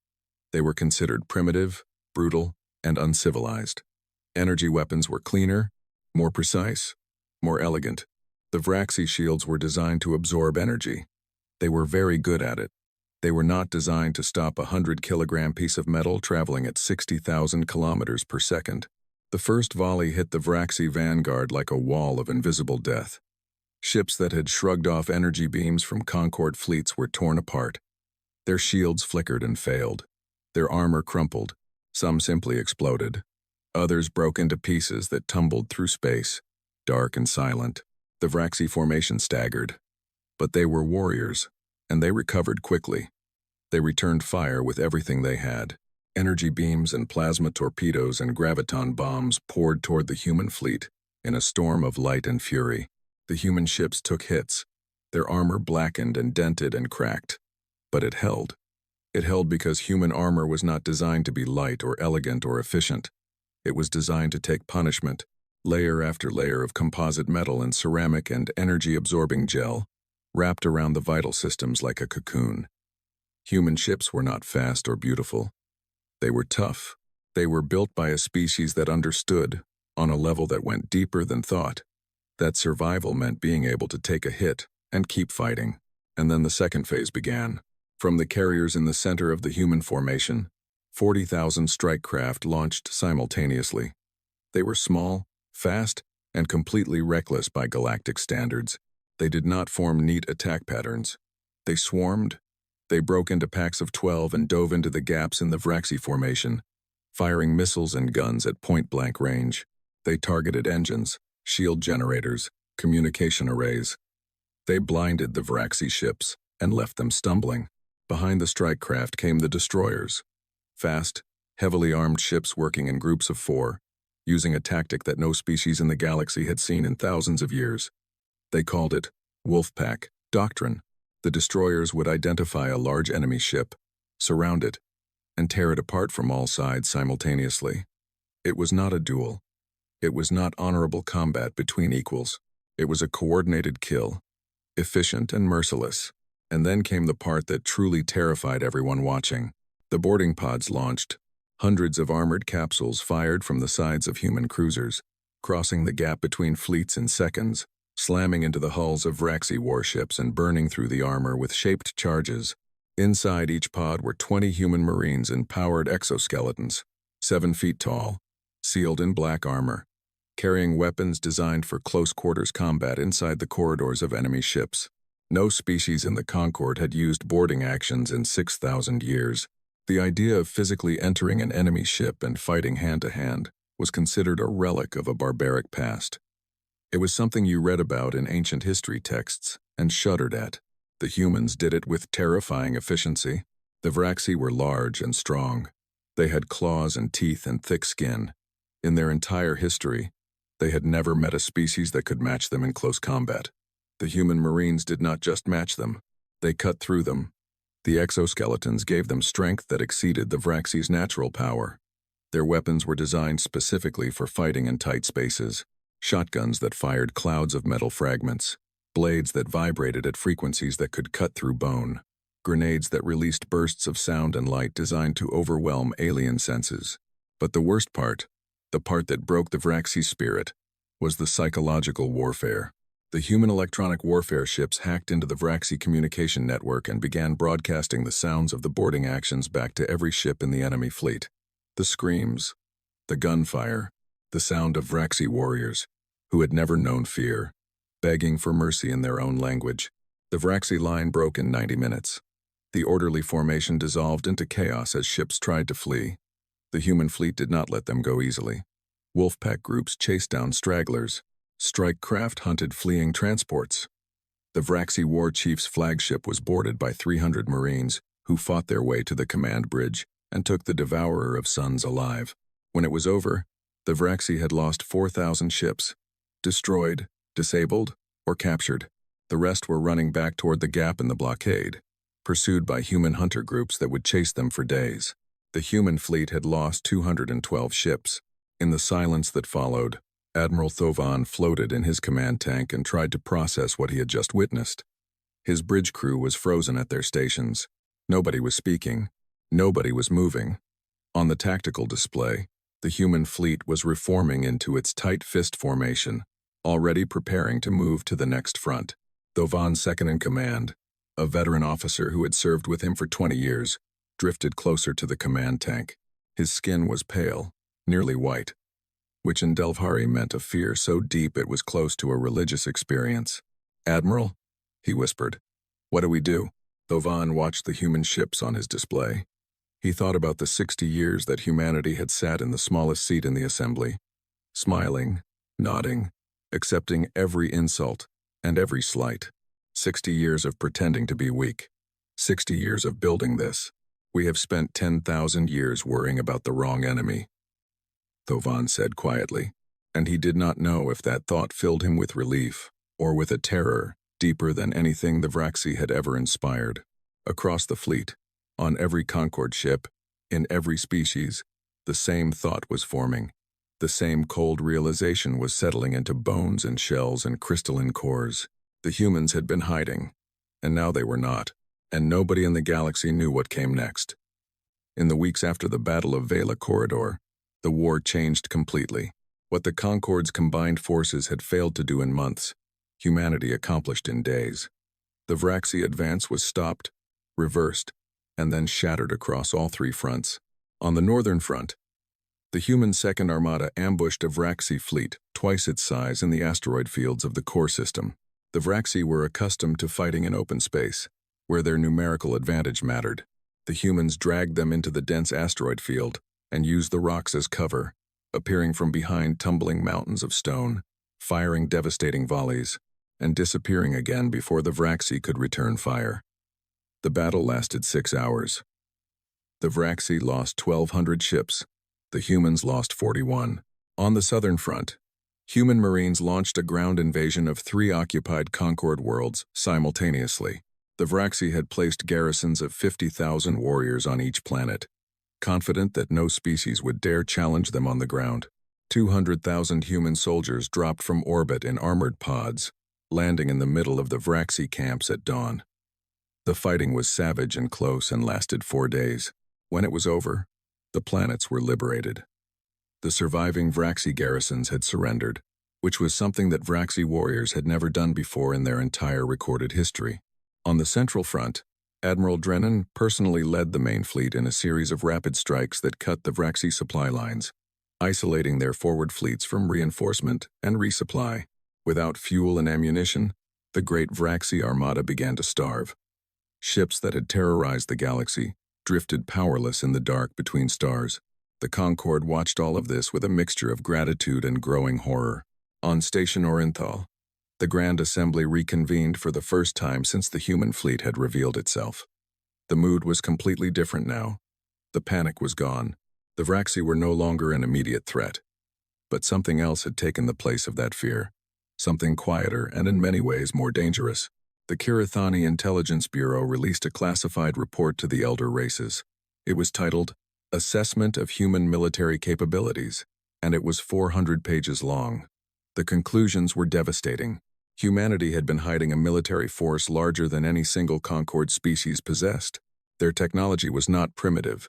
They were considered primitive, brutal, and uncivilized. Energy weapons were cleaner, more precise, more elegant. The Vraxi shields were designed to absorb energy. They were very good at it. They were not designed to stop a 100-kilogram piece of metal traveling at 60,000 kilometers per second. The first volley hit the Vraxi vanguard like a wall of invisible death. Ships that had shrugged off energy beams from Concord fleets were torn apart. Their shields flickered and failed. Their armor crumpled. Some simply exploded. Others broke into pieces that tumbled through space, dark and silent. The Vraxi formation staggered. But they were warriors, and they recovered quickly. They returned fire with everything they had. Energy beams and plasma torpedoes and graviton bombs poured toward the human fleet in a storm of light and fury. The human ships took hits. Their armor blackened and dented and cracked. But it held. It held because human armor was not designed to be light or elegant or efficient. It was designed to take punishment, layer after layer of composite metal and ceramic and energy-absorbing gel, wrapped around the vital systems like a cocoon. Human ships were not fast or beautiful. They were tough. They were built by a species that understood, on a level that went deeper than thought, that survival meant being able to take a hit and keep fighting. And then the second phase began. From the carriers in the center of the human formation, 40,000 strike craft launched simultaneously. They were small, fast, and completely reckless by galactic standards. They did not form neat attack patterns. They swarmed. They broke into packs of 12 and dove into the gaps in the Vraxi formation, firing missiles and guns at point-blank range. They targeted engines, shield generators, communication arrays. They blinded the Vraxi ships and left them stumbling. Behind the strike craft came the destroyers. Fast, heavily armed ships working in groups of 4, using a tactic that no species in the galaxy had seen in thousands of years. They called it Wolfpack Doctrine. The destroyers would identify a large enemy ship, surround it, and tear it apart from all sides simultaneously. It was not a duel. It was not honorable combat between equals. It was a coordinated kill, efficient and merciless. And then came the part that truly terrified everyone watching. The boarding pods launched. Hundreds of armored capsules fired from the sides of human cruisers, crossing the gap between fleets in seconds, slamming into the hulls of Vraxi warships and burning through the armor with shaped charges. Inside each pod were 20 human marines in powered exoskeletons, 7 feet tall, sealed in black armor, carrying weapons designed for close-quarters combat inside the corridors of enemy ships. No species in the Concord had used boarding actions in 6,000 years. The idea of physically entering an enemy ship and fighting hand-to-hand was considered a relic of a barbaric past. It was something you read about in ancient history texts and shuddered at. The humans did it with terrifying efficiency. The Vraxi were large and strong. They had claws and teeth and thick skin. In their entire history, they had never met a species that could match them in close combat. The human marines did not just match them. They cut through them. The exoskeletons gave them strength that exceeded the Vraxi's natural power. Their weapons were designed specifically for fighting in tight spaces. Shotguns that fired clouds of metal fragments. Blades that vibrated at frequencies that could cut through bone. Grenades that released bursts of sound and light designed to overwhelm alien senses. But the worst part, the part that broke the Vraxi's spirit, was the psychological warfare. The human electronic warfare ships hacked into the Vraxi communication network and began broadcasting the sounds of the boarding actions back to every ship in the enemy fleet. The screams, the gunfire, the sound of Vraxi warriors, who had never known fear, begging for mercy in their own language. The Vraxi line broke in 90 minutes. The orderly formation dissolved into chaos as ships tried to flee. The human fleet did not let them go easily. Wolfpack groups chased down stragglers. Strike craft hunted fleeing transports. The Vraxi war chief's flagship was boarded by 300 Marines who fought their way to the command bridge and took the Devourer of Suns alive. When it was over, the Vraxi had lost 4,000 ships, destroyed, disabled, or captured. The rest were running back toward the gap in the blockade, pursued by human hunter groups that would chase them for days. The human fleet had lost 212 ships. In the silence that followed, Admiral Thovan floated in his command tank and tried to process what he had just witnessed. His bridge crew was frozen at their stations. Nobody was speaking. Nobody was moving. On the tactical display, the human fleet was reforming into its tight fist formation, already preparing to move to the next front. Thovan's second-in-command, a veteran officer who had served with him for 20 years, drifted closer to the command tank. His skin was pale, nearly white, which in Delvhari meant a fear so deep it was close to a religious experience. "Admiral," he whispered, "what do we do?" Thovan watched the human ships on his display. He thought about the 60 years that humanity had sat in the smallest seat in the assembly, smiling, nodding, accepting every insult and every slight. 60 years of pretending to be weak. 60 years of building this. We have spent 10,000 years worrying about the wrong enemy, Thovan said quietly, and he did not know if that thought filled him with relief or with a terror deeper than anything the Vraxi had ever inspired. Across the fleet, on every Concord ship, in every species, the same thought was forming. The same cold realization was settling into bones and shells and crystalline cores. The humans had been hiding, and now they were not. and nobody in the galaxy knew what came next. In the weeks after the Battle of Veila corridor, the war changed completely. What the Concord's combined forces had failed to do in months, humanity accomplished in days. The Vraxi advance was stopped, reversed, and then shattered across all three fronts. On the northern front, the human Second Armada ambushed a Vraxi fleet, twice its size, in the asteroid fields of the core system. The Vraxi were accustomed to fighting in open space, where their numerical advantage mattered. The humans dragged them into the dense asteroid field and used the rocks as cover, appearing from behind tumbling mountains of stone, firing devastating volleys, and disappearing again before the Vraxi could return fire. The battle lasted 6 hours. The Vraxi lost 1,200 ships. The humans lost 41. On the southern front, human marines launched a ground invasion of 3 occupied Concord worlds simultaneously. The Vraxi had placed garrisons of 50,000 warriors on each planet, confident that no species would dare challenge them on the ground. 200,000 human soldiers dropped from orbit in armored pods, landing in the middle of the Vraxi camps at dawn. The fighting was savage and close and lasted 4 days. When it was over, the planets were liberated. The surviving Vraxi garrisons had surrendered, which was something that Vraxi warriors had never done before in their entire recorded history. On the central front, Admiral Drenan personally led the main fleet in a series of rapid strikes that cut the Vraxi supply lines, isolating their forward fleets from reinforcement and resupply. Without fuel and ammunition, the great Vraxi armada began to starve. Ships that had terrorized the galaxy drifted powerless in the dark between stars. The Concord watched all of this with a mixture of gratitude and growing horror. On Station Orenthal, the Grand Assembly reconvened for the first time since the human fleet had revealed itself. The mood was completely different now. The panic was gone. The Vraxi were no longer an immediate threat. But something else had taken the place of that fear. Something quieter and in many ways more dangerous. The Kirathani Intelligence Bureau released a classified report to the elder races. It was titled Assessment of Human Military Capabilities, and it was 400 pages long. The conclusions were devastating. Humanity had been hiding a military force larger than any single Concord species possessed. Their technology was not primitive.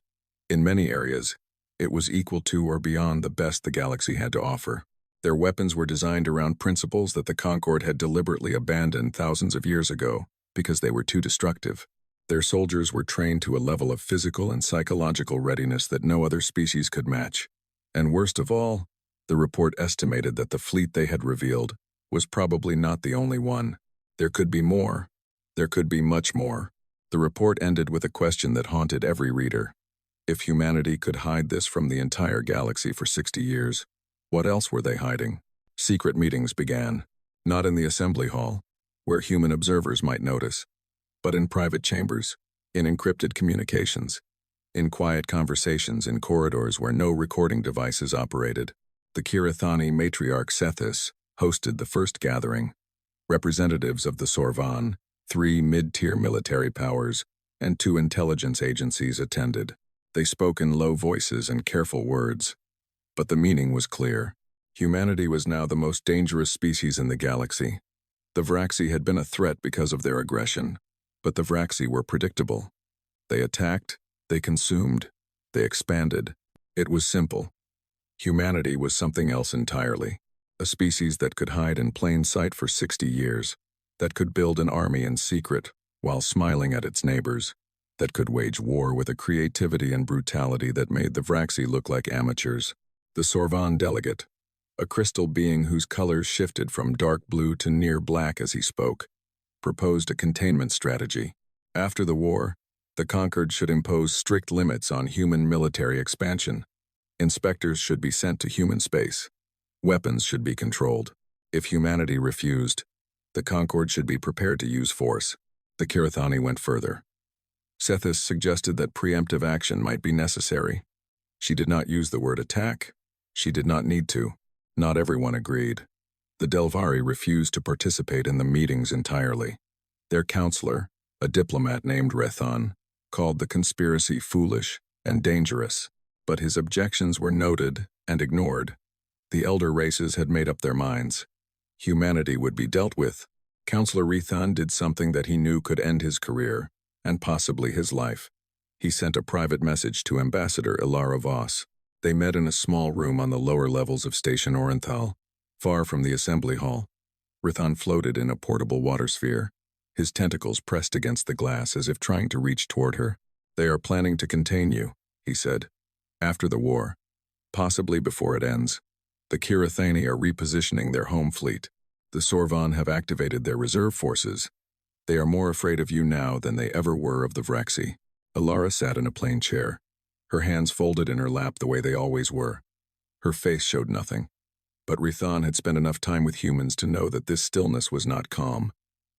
In many areas, it was equal to or beyond the best the galaxy had to offer. Their weapons were designed around principles that the Concord had deliberately abandoned thousands of years ago because they were too destructive. Their soldiers were trained to a level of physical and psychological readiness that no other species could match. And worst of all, the report estimated that the fleet they had revealed was probably not the only one. There could be more. There could be much more. The report ended with a question that haunted every reader. If humanity could hide this from the entire galaxy for 60 years, what else were they hiding? Secret meetings began, not in the assembly hall, where human observers might notice, but in private chambers, in encrypted communications, in quiet conversations in corridors where no recording devices operated. The Kirathani matriarch Sethis hosted the first gathering. Representatives of the Sorvan, 3 mid-tier military powers, and 2 intelligence agencies attended. They spoke in low voices and careful words, but the meaning was clear. Humanity was now the most dangerous species in the galaxy. The Vraxi had been a threat because of their aggression, but the Vraxi were predictable. They attacked, they consumed, they expanded. It was simple. Humanity was something else entirely. A species that could hide in plain sight for 60 years, that could build an army in secret while smiling at its neighbors, that could wage war with a creativity and brutality that made the Vraxi look like amateurs. The Sorvan delegate, a crystal being whose colors shifted from dark blue to near black as he spoke, proposed a containment strategy. After the war, the Concord should impose strict limits on human military expansion. Inspectors should be sent to human space. Weapons should be controlled. If humanity refused, the Concord should be prepared to use force. The Kirathani went further. Sethis suggested that preemptive action might be necessary. She did not use the word attack. She did not need to. Not everyone agreed. The Delvari refused to participate in the meetings entirely. Their counselor, a diplomat named Rethan, called the conspiracy foolish and dangerous, but his objections were noted and ignored. The elder races had made up their minds. Humanity would be dealt with. Counselor Rethan did something that he knew could end his career, and possibly his life. He sent a private message to Ambassador Ilara Voss. They met in a small room on the lower levels of Station Orenthal, far from the assembly hall. Rithon floated in a portable water sphere, his tentacles pressed against the glass as if trying to reach toward her. "They are planning to contain you," he said. "After the war, possibly before it ends. The Kirathani are repositioning their home fleet. The Sorvan have activated their reserve forces. They are more afraid of you now than they ever were of the Vraxi." Ilara sat in a plain chair, her hands folded in her lap the way they always were. Her face showed nothing. But Rithon had spent enough time with humans to know that this stillness was not calm.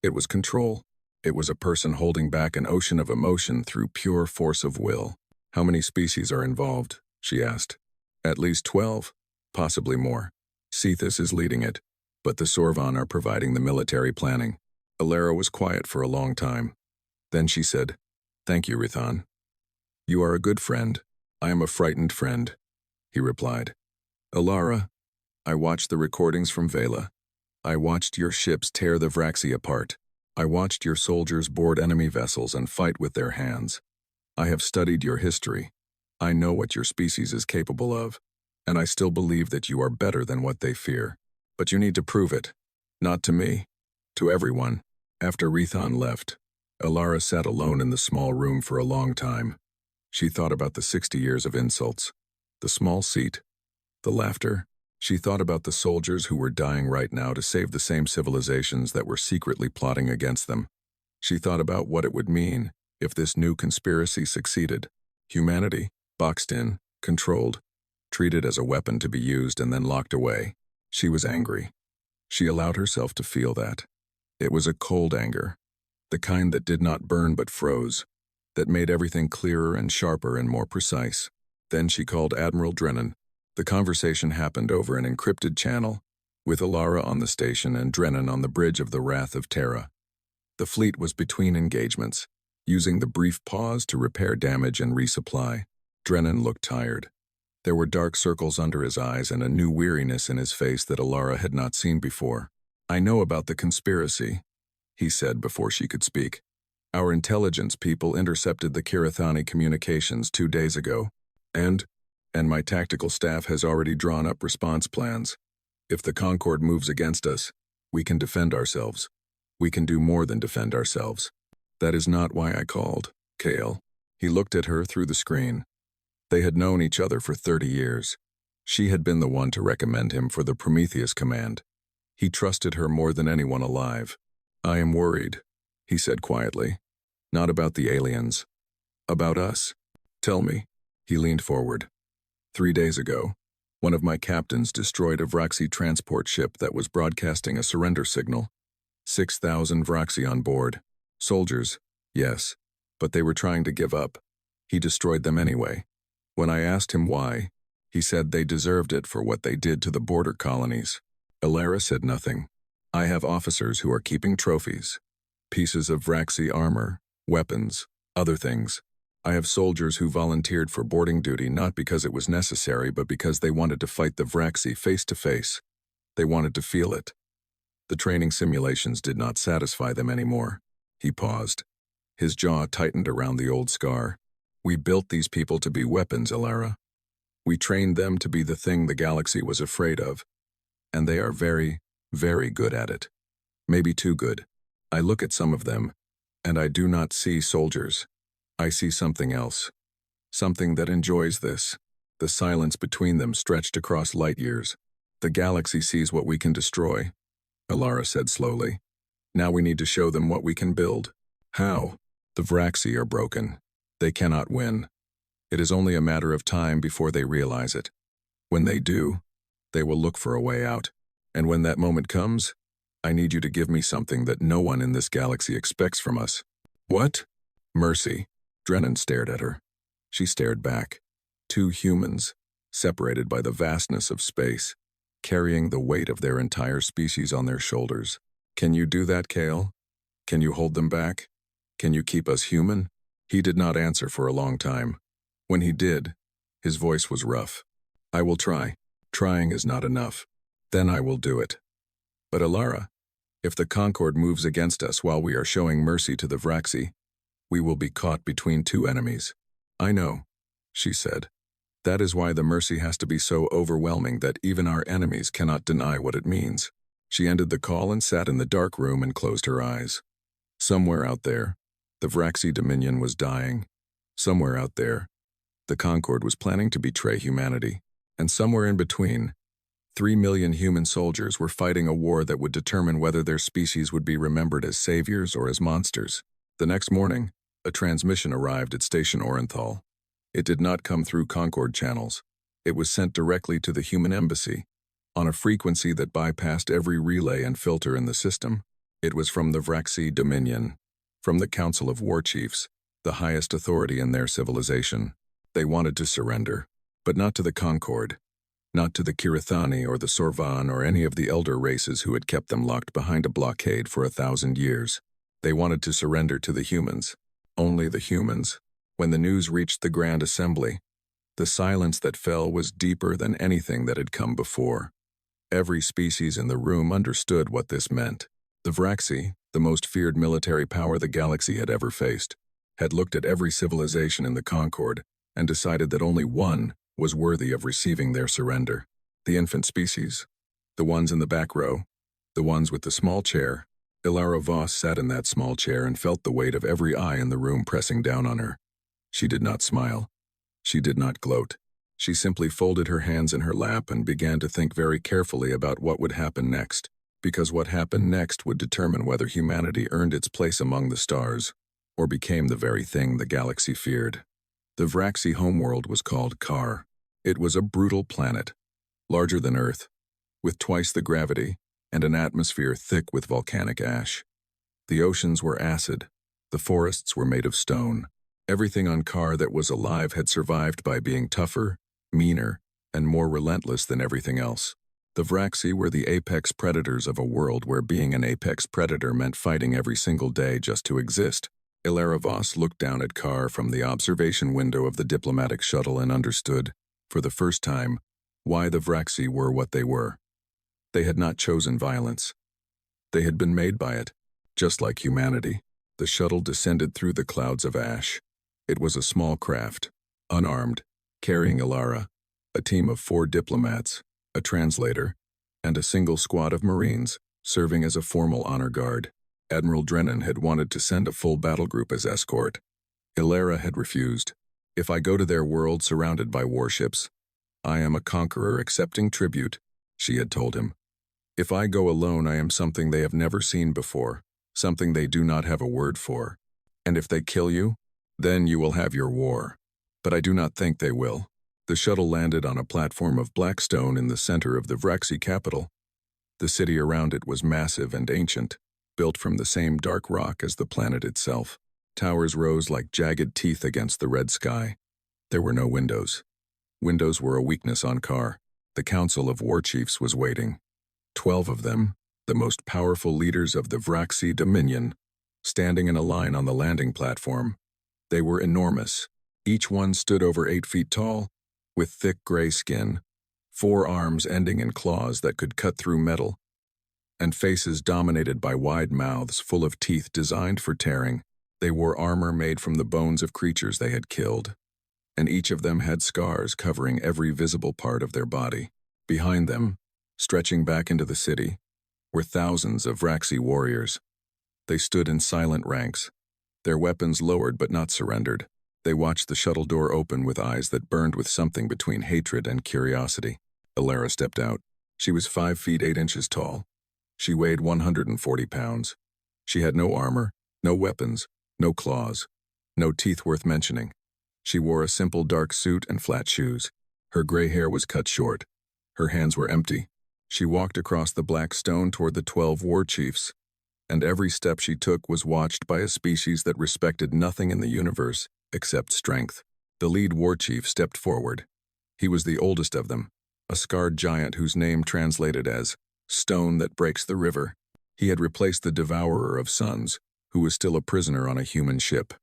It was control. It was a person holding back an ocean of emotion through pure force of will. "How many species are involved?" she asked. "At least 12, possibly more. Cephas is leading it, but the Sorvan are providing the military planning." Ilara was quiet for a long time. Then she said, "Thank you, Rithon. You are a good friend. I am a frightened friend," he replied. "Ilara, I watched the recordings from Veila. I watched your ships tear the Vraxi apart. I watched your soldiers board enemy vessels and fight with their hands. I have studied your history. I know what your species is capable of, and I still believe that you are better than what they fear. But you need to prove it. Not to me, to everyone." After Rithon left, Ilara sat alone in the small room for a long time. She thought about the 60 years of insults, the small seat, the laughter. She thought about the soldiers who were dying right now to save the same civilizations that were secretly plotting against them. She thought about what it would mean if this new conspiracy succeeded. Humanity, boxed in, controlled, treated as a weapon to be used and then locked away. She was angry. She allowed herself to feel that. It was a cold anger, the kind that did not burn but froze, that made everything clearer and sharper and more precise. Then she called Admiral Drenan. The conversation happened over an encrypted channel, with Ilara on the station and Drenan on the bridge of the Wrath of Terra. The fleet was between engagements, using the brief pause to repair damage and resupply. Drenan looked tired. There were dark circles under his eyes and a new weariness in his face that Ilara had not seen before. "I know about the conspiracy," he said before she could speak. "Our intelligence people intercepted the Kirathani communications 2 days ago, and my tactical staff has already drawn up response plans. If the Concord moves against us, we can defend ourselves. We can do more than defend ourselves. That is not why I called, Kale." He looked at her through the screen. They had known each other for 30 years. She had been the one to recommend him for the Prometheus command. He trusted her more than anyone alive. "I am worried," he said quietly. "Not about the aliens. About us. Tell me." He leaned forward. 3 days ago, one of my captains destroyed a Vraxi transport ship that was broadcasting a surrender signal. 6,000 Vraxi on board. Soldiers, yes, but they were trying to give up. He destroyed them anyway. When I asked him why, he said they deserved it for what they did to the border colonies. Ilara said nothing. "I have officers who are keeping trophies. Pieces of Vraxi armor, weapons, other things. I have soldiers who volunteered for boarding duty not because it was necessary but because they wanted to fight the Vraxi face to face. They wanted to feel it. The training simulations did not satisfy them anymore." He paused. His jaw tightened around the old scar. "We built these people to be weapons, Ilara. We trained them to be the thing the galaxy was afraid of. And they are very, very good at it. Maybe too good. I look at some of them, and I do not see soldiers. I see something else. Something that enjoys this. The silence between them stretched across light years. The galaxy sees what we can destroy," Ilara said slowly. "Now we need to show them what we can build." "How?" "The Vraxi are broken. They cannot win. It is only a matter of time before they realize it. When they do, they will look for a way out. And when that moment comes, I need you to give me something that no one in this galaxy expects from us." "What?" "Mercy." Drenan stared at her. She stared back. Two humans, separated by the vastness of space, carrying the weight of their entire species on their shoulders. "Can you do that, Kale? Can you hold them back? Can you keep us human?" He did not answer for a long time. When he did, his voice was rough. "I will try. Trying is not enough. Then I will do it. But Ilara, if the Concord moves against us while we are showing mercy to the Vraxi, We will be caught between two enemies. I know, she said. That is why the mercy has to be so overwhelming that even our enemies cannot deny what it means. She ended the call and sat in the dark room and closed her eyes. Somewhere out there, the Vraxi Dominion was dying. Somewhere out there, the Concord was planning to betray humanity. And somewhere in between, 3 million human soldiers were fighting a war that would determine whether their species would be remembered as saviors or as monsters. The next morning, a transmission arrived at Station Orenthal. It did not come through Concord channels. It was sent directly to the human embassy, on a frequency that bypassed every relay and filter in the system. It was from the Vraxi Dominion, from the Council of War Chiefs, the highest authority in their civilization. They wanted to surrender, but not to the Concord, not to the Kirithani or the Sorvan or any of the elder races who had kept them locked behind a blockade for 1,000 years. They wanted to surrender to the humans, only the humans. When the news reached the Grand Assembly, the silence that fell was deeper than anything that had come before. Every species in the room understood what this meant. The Vraxi, the most feared military power the galaxy had ever faced, had looked at every civilization in the Concord and decided that only one was worthy of receiving their surrender. The infant species, the ones in the back row, the ones with the small chair. Ilara Voss sat in that small chair and felt the weight of every eye in the room pressing down on her. She did not smile. She did not gloat. She simply folded her hands in her lap and began to think very carefully about what would happen next, because what happened next would determine whether humanity earned its place among the stars, or became the very thing the galaxy feared. The Vraxi homeworld was called Carr. It was a brutal planet, larger than Earth, with twice the gravity and an atmosphere thick with volcanic ash. The oceans were acid. The forests were made of stone. Everything on Carr that was alive had survived by being tougher, meaner, and more relentless than everything else. The Vraxi were the apex predators of a world where being an apex predator meant fighting every single day just to exist. Ilara Voss looked down at Carr from the observation window of the diplomatic shuttle and understood, for the first time, why the Vraxi were what they were. They had not chosen violence. They had been made by it, just like humanity. The shuttle descended through the clouds of ash. It was a small craft, unarmed, carrying Ilara, a team of 4 diplomats, a translator, and a single squad of Marines, serving as a formal honor guard. Admiral Drenan had wanted to send a full battle group as escort. Ilara had refused. If I go to their world surrounded by warships, I am a conqueror accepting tribute, she had told him. If I go alone, I am something they have never seen before, something they do not have a word for. And if they kill you, then you will have your war. But I do not think they will. The shuttle landed on a platform of black stone in the center of the Vraxi capital. The city around it was massive and ancient, built from the same dark rock as the planet itself. Towers rose like jagged teeth against the red sky. There were no windows. Windows were a weakness on Carr. The Council of War Chiefs was waiting. 12 of them, the most powerful leaders of the Vraxi Dominion, standing in a line on the landing platform. They were enormous. Each one stood over 8 feet tall, with thick gray skin, 4 arms ending in claws that could cut through metal, and faces dominated by wide mouths full of teeth designed for tearing. They wore armor made from the bones of creatures they had killed, and each of them had scars covering every visible part of their body. Behind them, stretching back into the city, were thousands of Vraxi warriors. They stood in silent ranks, their weapons lowered but not surrendered. They watched the shuttle door open with eyes that burned with something between hatred and curiosity. Ilara stepped out. She was 5 feet 8 inches tall. She weighed 140 pounds. She had no armor, no weapons, no claws, no teeth worth mentioning. She wore a simple dark suit and flat shoes. Her gray hair was cut short. Her hands were empty. She walked across the black stone toward the 12 war chiefs, and every step she took was watched by a species that respected nothing in the universe except strength. The lead war chief stepped forward. He was the oldest of them, a scarred giant whose name translated as Stone that Breaks the River. He had replaced the Devourer of Suns, who was still a prisoner on a human ship.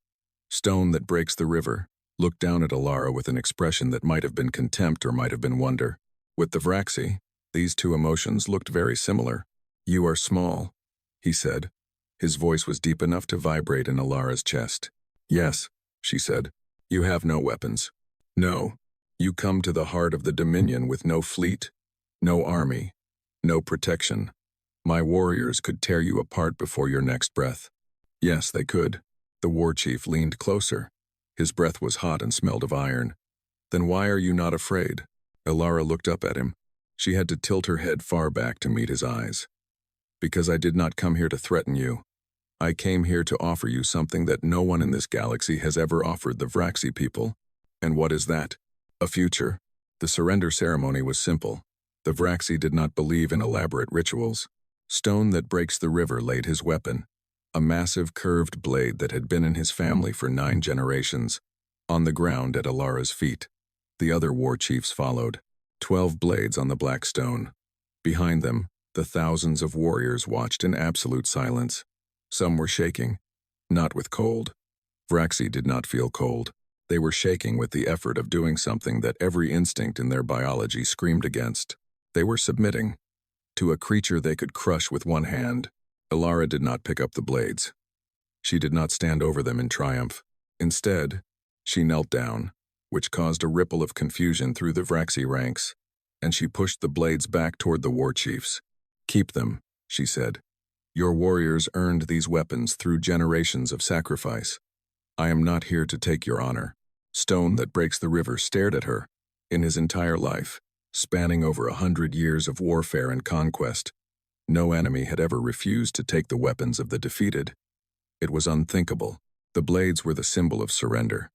Stone that Breaks the River looked down at Ilara with an expression that might have been contempt or might have been wonder. With the Vraxi, these two emotions looked very similar. "You are small," he said. His voice was deep enough to vibrate in Ilara's chest. Yes, she said. You have no weapons. No. You come to the heart of the Dominion with no fleet, no army, no protection. My warriors could tear you apart before your next breath. Yes, they could. The war chief leaned closer. His breath was hot and smelled of iron. Then why are you not afraid? Elara looked up at him. She had to tilt her head far back to meet his eyes. Because I did not come here to threaten you. I came here to offer you something that no one in this galaxy has ever offered the Vraxi people. And what is that? A future. The surrender ceremony was simple. The Vraxi did not believe in elaborate rituals. Stone that breaks the river laid his weapon, a massive curved blade that had been in his family for 9 generations, on the ground at Elara's feet. The other war chiefs followed, 12 blades on the black stone. Behind them, the thousands of warriors watched in absolute silence. Some were shaking, not with cold. Vraxi did not feel cold. They were shaking with the effort of doing something that every instinct in their biology screamed against. They were submitting to a creature they could crush with one hand. Elara did not pick up the blades. She did not stand over them in triumph. Instead, she knelt down, which caused a ripple of confusion through the Vraxi ranks, and she pushed the blades back toward the war chiefs. Keep them, she said. Your warriors earned these weapons through generations of sacrifice. I am not here to take your honor. Stone that breaks the river stared at her. In his entire life, spanning over 100 years of warfare and conquest, no enemy had ever refused to take the weapons of the defeated. It was unthinkable. The blades were the symbol of surrender.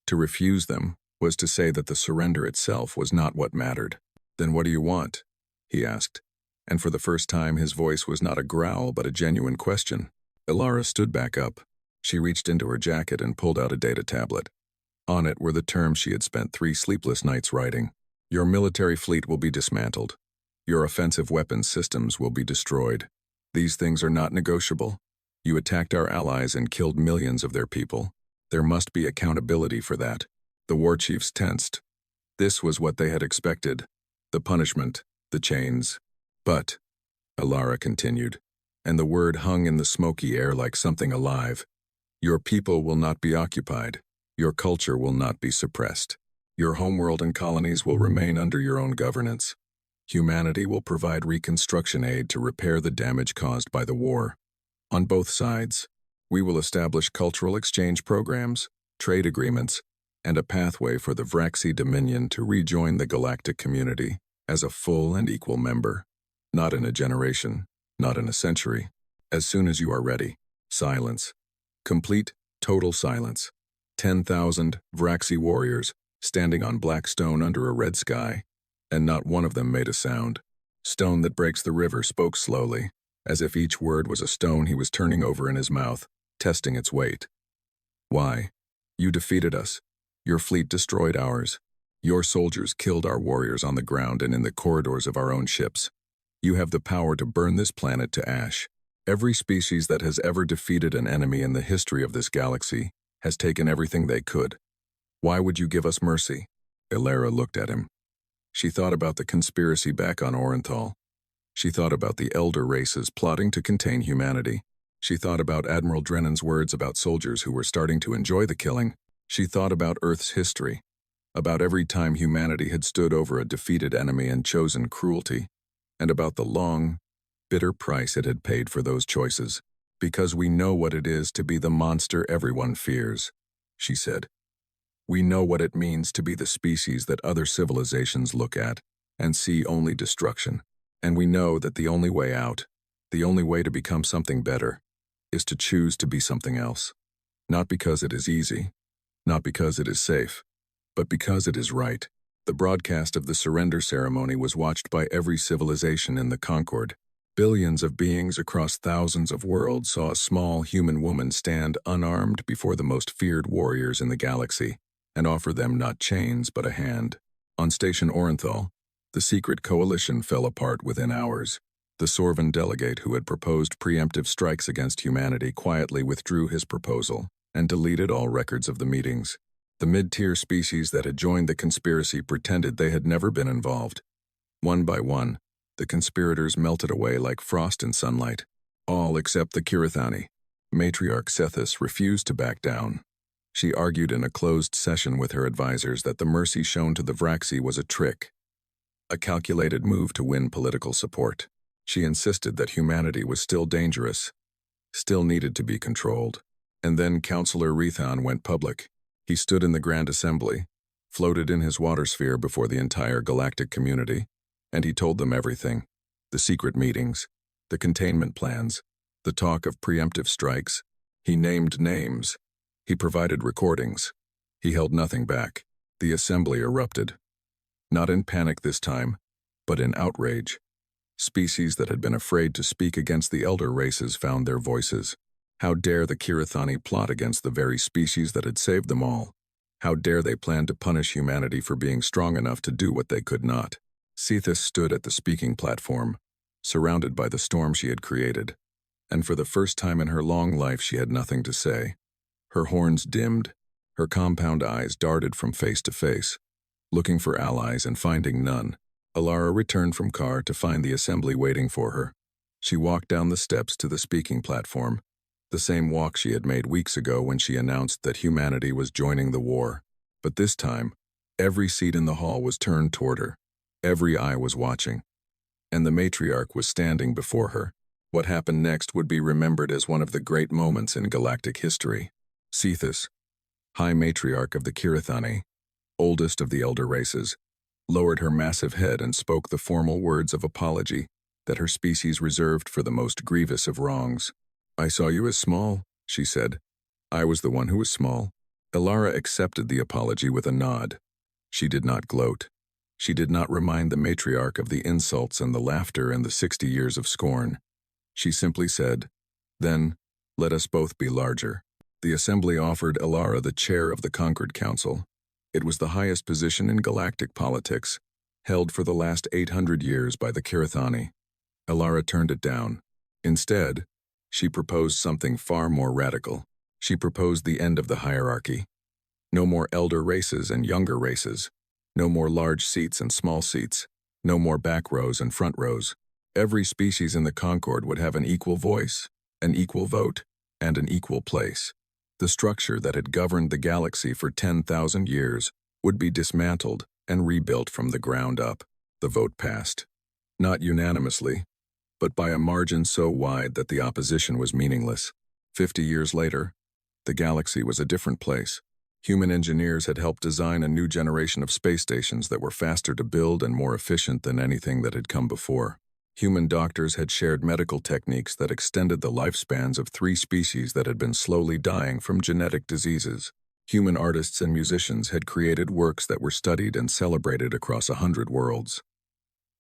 To refuse them was to say that the surrender itself was not what mattered. Then what do you want? He asked. And for the first time his voice was not a growl but a genuine question. Elara stood back up. She reached into her jacket and pulled out a data tablet. On it were the terms she had spent 3 sleepless nights writing. Your military fleet will be dismantled. Your offensive weapons systems will be destroyed. These things are not negotiable. You attacked our allies and killed millions of their people. There must be accountability for that. The war chiefs tensed. This was what they had expected. The punishment, the chains. But, Elara continued, and the word hung in the smoky air like something alive. Your people will not be occupied. Your culture will not be suppressed. Your homeworld and colonies will remain under your own governance. Humanity will provide reconstruction aid to repair the damage caused by the war. On both sides, we will establish cultural exchange programs, trade agreements, and a pathway for the Vraxi Dominion to rejoin the galactic community as a full and equal member. Not in a generation, not in a century. As soon as you are ready. Silence. Complete, total silence. 10,000 Vraxi warriors standing on black stone under a red sky, and not one of them made a sound. Stone that breaks the river spoke slowly, as if each word was a stone he was turning over in his mouth, testing its weight. Why? You defeated us. Your fleet destroyed ours. Your soldiers killed our warriors on the ground and in the corridors of our own ships. You have the power to burn this planet to ash. Every species that has ever defeated an enemy in the history of this galaxy has taken everything they could. Why would you give us mercy? Elara looked at him. She thought about the conspiracy back on Orenthal. She thought about the elder races plotting to contain humanity. She thought about Admiral Drenan's words about soldiers who were starting to enjoy the killing. She thought about Earth's history, about every time humanity had stood over a defeated enemy and chosen cruelty, and about the long, bitter price it had paid for those choices. Because we know what it is to be the monster everyone fears, she said. We know what it means to be the species that other civilizations look at and see only destruction. And we know that the only way out, the only way to become something better, is to choose to be something else. Not because it is easy, not because it is safe, but because it is right. The broadcast of the surrender ceremony was watched by every civilization in the Concord. Billions of beings across thousands of worlds saw a small human woman stand unarmed before the most feared warriors in the galaxy and offer them not chains but a hand. On Station Orenthal, the secret coalition fell apart within hours. The Sorvan delegate who had proposed preemptive strikes against humanity quietly withdrew his proposal and deleted all records of the meetings. The mid-tier species that had joined the conspiracy pretended they had never been involved. One by one, the conspirators melted away like frost in sunlight. All except the Kirithani. Matriarch Sethis refused to back down. She argued in a closed session with her advisors that the mercy shown to the Vraxi was a trick, a calculated move to win political support. She insisted that humanity was still dangerous, still needed to be controlled. And then Councillor Drenan went public. He stood in the Grand Assembly, floated in his water sphere before the entire galactic community, and he told them everything. The secret meetings, the containment plans, the talk of preemptive strikes. He named names. He provided recordings. He held nothing back. The assembly erupted. Not in panic this time, but in outrage. Species that had been afraid to speak against the elder races found their voices. How dare the Kirathani plot against the very species that had saved them all? How dare they plan to punish humanity for being strong enough to do what they could not? Cephas stood at the speaking platform, surrounded by the storm she had created, and for the first time in her long life she had nothing to say. Her horns dimmed, her compound eyes darted from face to face, looking for allies and finding none. Alara returned from Carr to find the assembly waiting for her. She walked down the steps to the speaking platform, the same walk she had made weeks ago when she announced that humanity was joining the war. But this time, every seat in the hall was turned toward her. Every eye was watching. And the matriarch was standing before her. What happened next would be remembered as one of the great moments in galactic history. Cephas, High Matriarch of the Kirathani, oldest of the elder races, lowered her massive head and spoke the formal words of apology that her species reserved for the most grievous of wrongs. "I saw you as small," she said. "I was the one who was small." Alara accepted the apology with a nod. She did not gloat. She did not remind the matriarch of the insults and the laughter and the 60 years of scorn. She simply said, "Then, let us both be larger." The assembly offered Alara the chair of the Concord Council. It was the highest position in galactic politics, held for the last 800 years by the Kirathani. Alara turned it down. Instead, she proposed something far more radical. She proposed the end of the hierarchy. No more elder races and younger races. No more large seats and small seats. No more back rows and front rows. Every species in the Concord would have an equal voice, an equal vote, and an equal place. The structure that had governed the galaxy for 10,000 years would be dismantled and rebuilt from the ground up. The vote passed. Not unanimously, but by a margin so wide that the opposition was meaningless. 50 years later, the galaxy was a different place. Human engineers had helped design a new generation of space stations that were faster to build and more efficient than anything that had come before. Human doctors had shared medical techniques that extended the lifespans of 3 species that had been slowly dying from genetic diseases. Human artists and musicians had created works that were studied and celebrated across 100 worlds.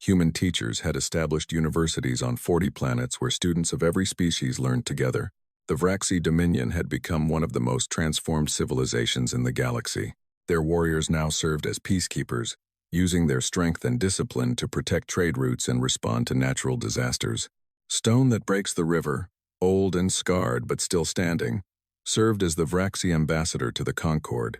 Human teachers had established universities on 40 planets where students of every species learned together. The Vraxi Dominion had become one of the most transformed civilizations in the galaxy. Their warriors now served as peacekeepers, using their strength and discipline to protect trade routes and respond to natural disasters. Stone that breaks the river, old and scarred but still standing, served as the Vraxi ambassador to the Concord.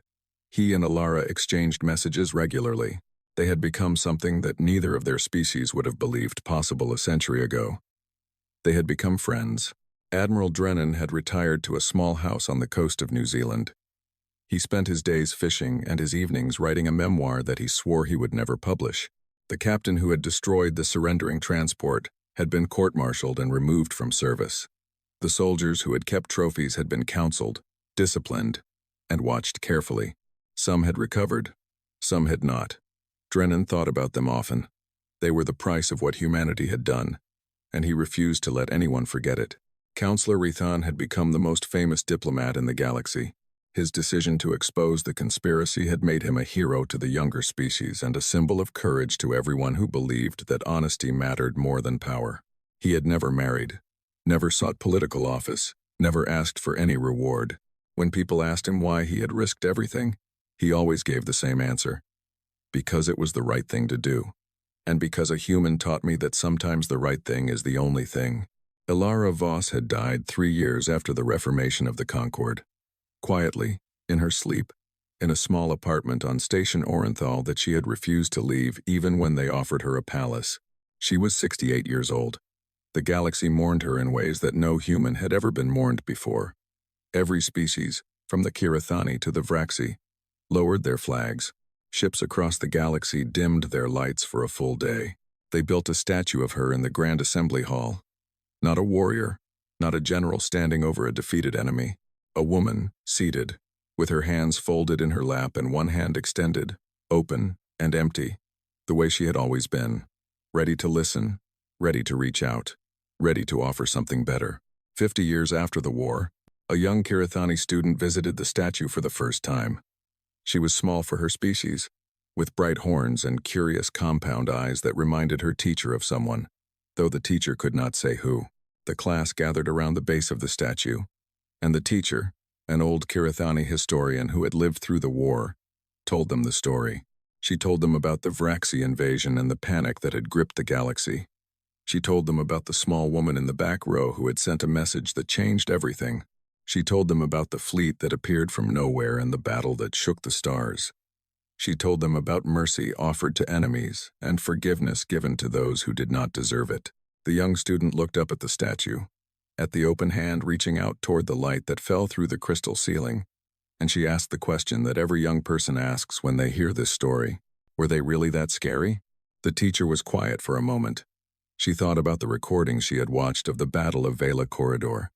He and Alara exchanged messages regularly. They had become something that neither of their species would have believed possible a century ago. They had become friends. Admiral Drenan had retired to a small house on the coast of New Zealand. He spent his days fishing and his evenings writing a memoir that he swore he would never publish. The captain who had destroyed the surrendering transport had been court-martialed and removed from service. The soldiers who had kept trophies had been counseled, disciplined, and watched carefully. Some had recovered, some had not. Drenan thought about them often. They were the price of what humanity had done, and he refused to let anyone forget it. Councillor Drenan had become the most famous diplomat in the galaxy. His decision to expose the conspiracy had made him a hero to the younger species and a symbol of courage to everyone who believed that honesty mattered more than power. He had never married, never sought political office, never asked for any reward. When people asked him why he had risked everything, he always gave the same answer. Because it was the right thing to do. And because a human taught me that sometimes the right thing is the only thing. Alara Voss had died 3 years after the reformation of the Concord. Quietly, in her sleep, in a small apartment on Station Orenthal that she had refused to leave even when they offered her a palace. She was 68 years old. The galaxy mourned her in ways that no human had ever been mourned before. Every species, from the Kirathani to the Vraxi, lowered their flags. Ships across the galaxy dimmed their lights for a full day. They built a statue of her in the Grand Assembly Hall. Not a warrior, not a general standing over a defeated enemy. A woman, seated, with her hands folded in her lap and one hand extended, open and empty, the way she had always been, ready to listen, ready to reach out, ready to offer something better. 50 years after the war, a young Kirathani student visited the statue for the first time. She was small for her species, with bright horns and curious compound eyes that reminded her teacher of someone, though the teacher could not say who. The class gathered around the base of the statue, and the teacher, an old Kirathani historian who had lived through the war, told them the story. She told them about the Vraxi invasion and the panic that had gripped the galaxy. She told them about the small woman in the back row who had sent a message that changed everything. She told them about the fleet that appeared from nowhere and the battle that shook the stars. She told them about mercy offered to enemies and forgiveness given to those who did not deserve it. The young student looked up at the statue, at the open hand reaching out toward the light that fell through the crystal ceiling, and she asked the question that every young person asks when they hear this story. Were they really that scary? The teacher was quiet for a moment. She thought about the recordings she had watched of the Battle of Veila corridor.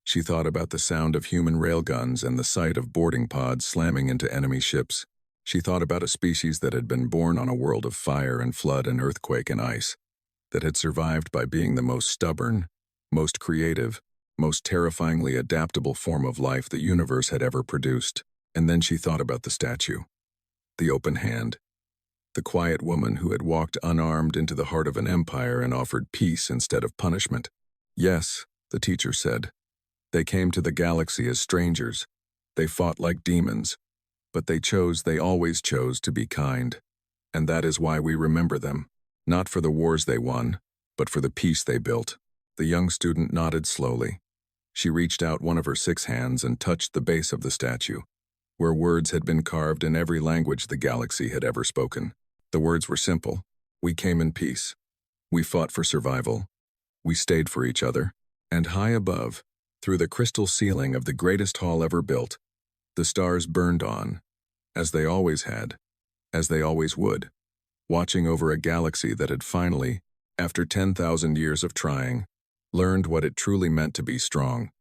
She thought about the sound of human railguns and the sight of boarding pods slamming into enemy ships. She thought about a species that had been born on a world of fire and flood and earthquake and ice, that had survived by being the most stubborn, most creative, most terrifyingly adaptable form of life the universe had ever produced. And then she thought about the statue, the open hand, the quiet woman who had walked unarmed into the heart of an empire and offered peace instead of punishment. Yes, the teacher said. They came to the galaxy as strangers. They fought like demons. But they always chose to be kind. And that is why we remember them. Not for the wars they won, but for the peace they built. The young student nodded slowly. She reached out one of her 6 hands and touched the base of the statue, where words had been carved in every language the galaxy had ever spoken. The words were simple. We came in peace. We fought for survival. We stayed for each other. And high above, through the crystal ceiling of the greatest hall ever built, the stars burned on, as they always had, as they always would, watching over a galaxy that had finally, after 10,000 years of trying, learned what it truly meant to be strong.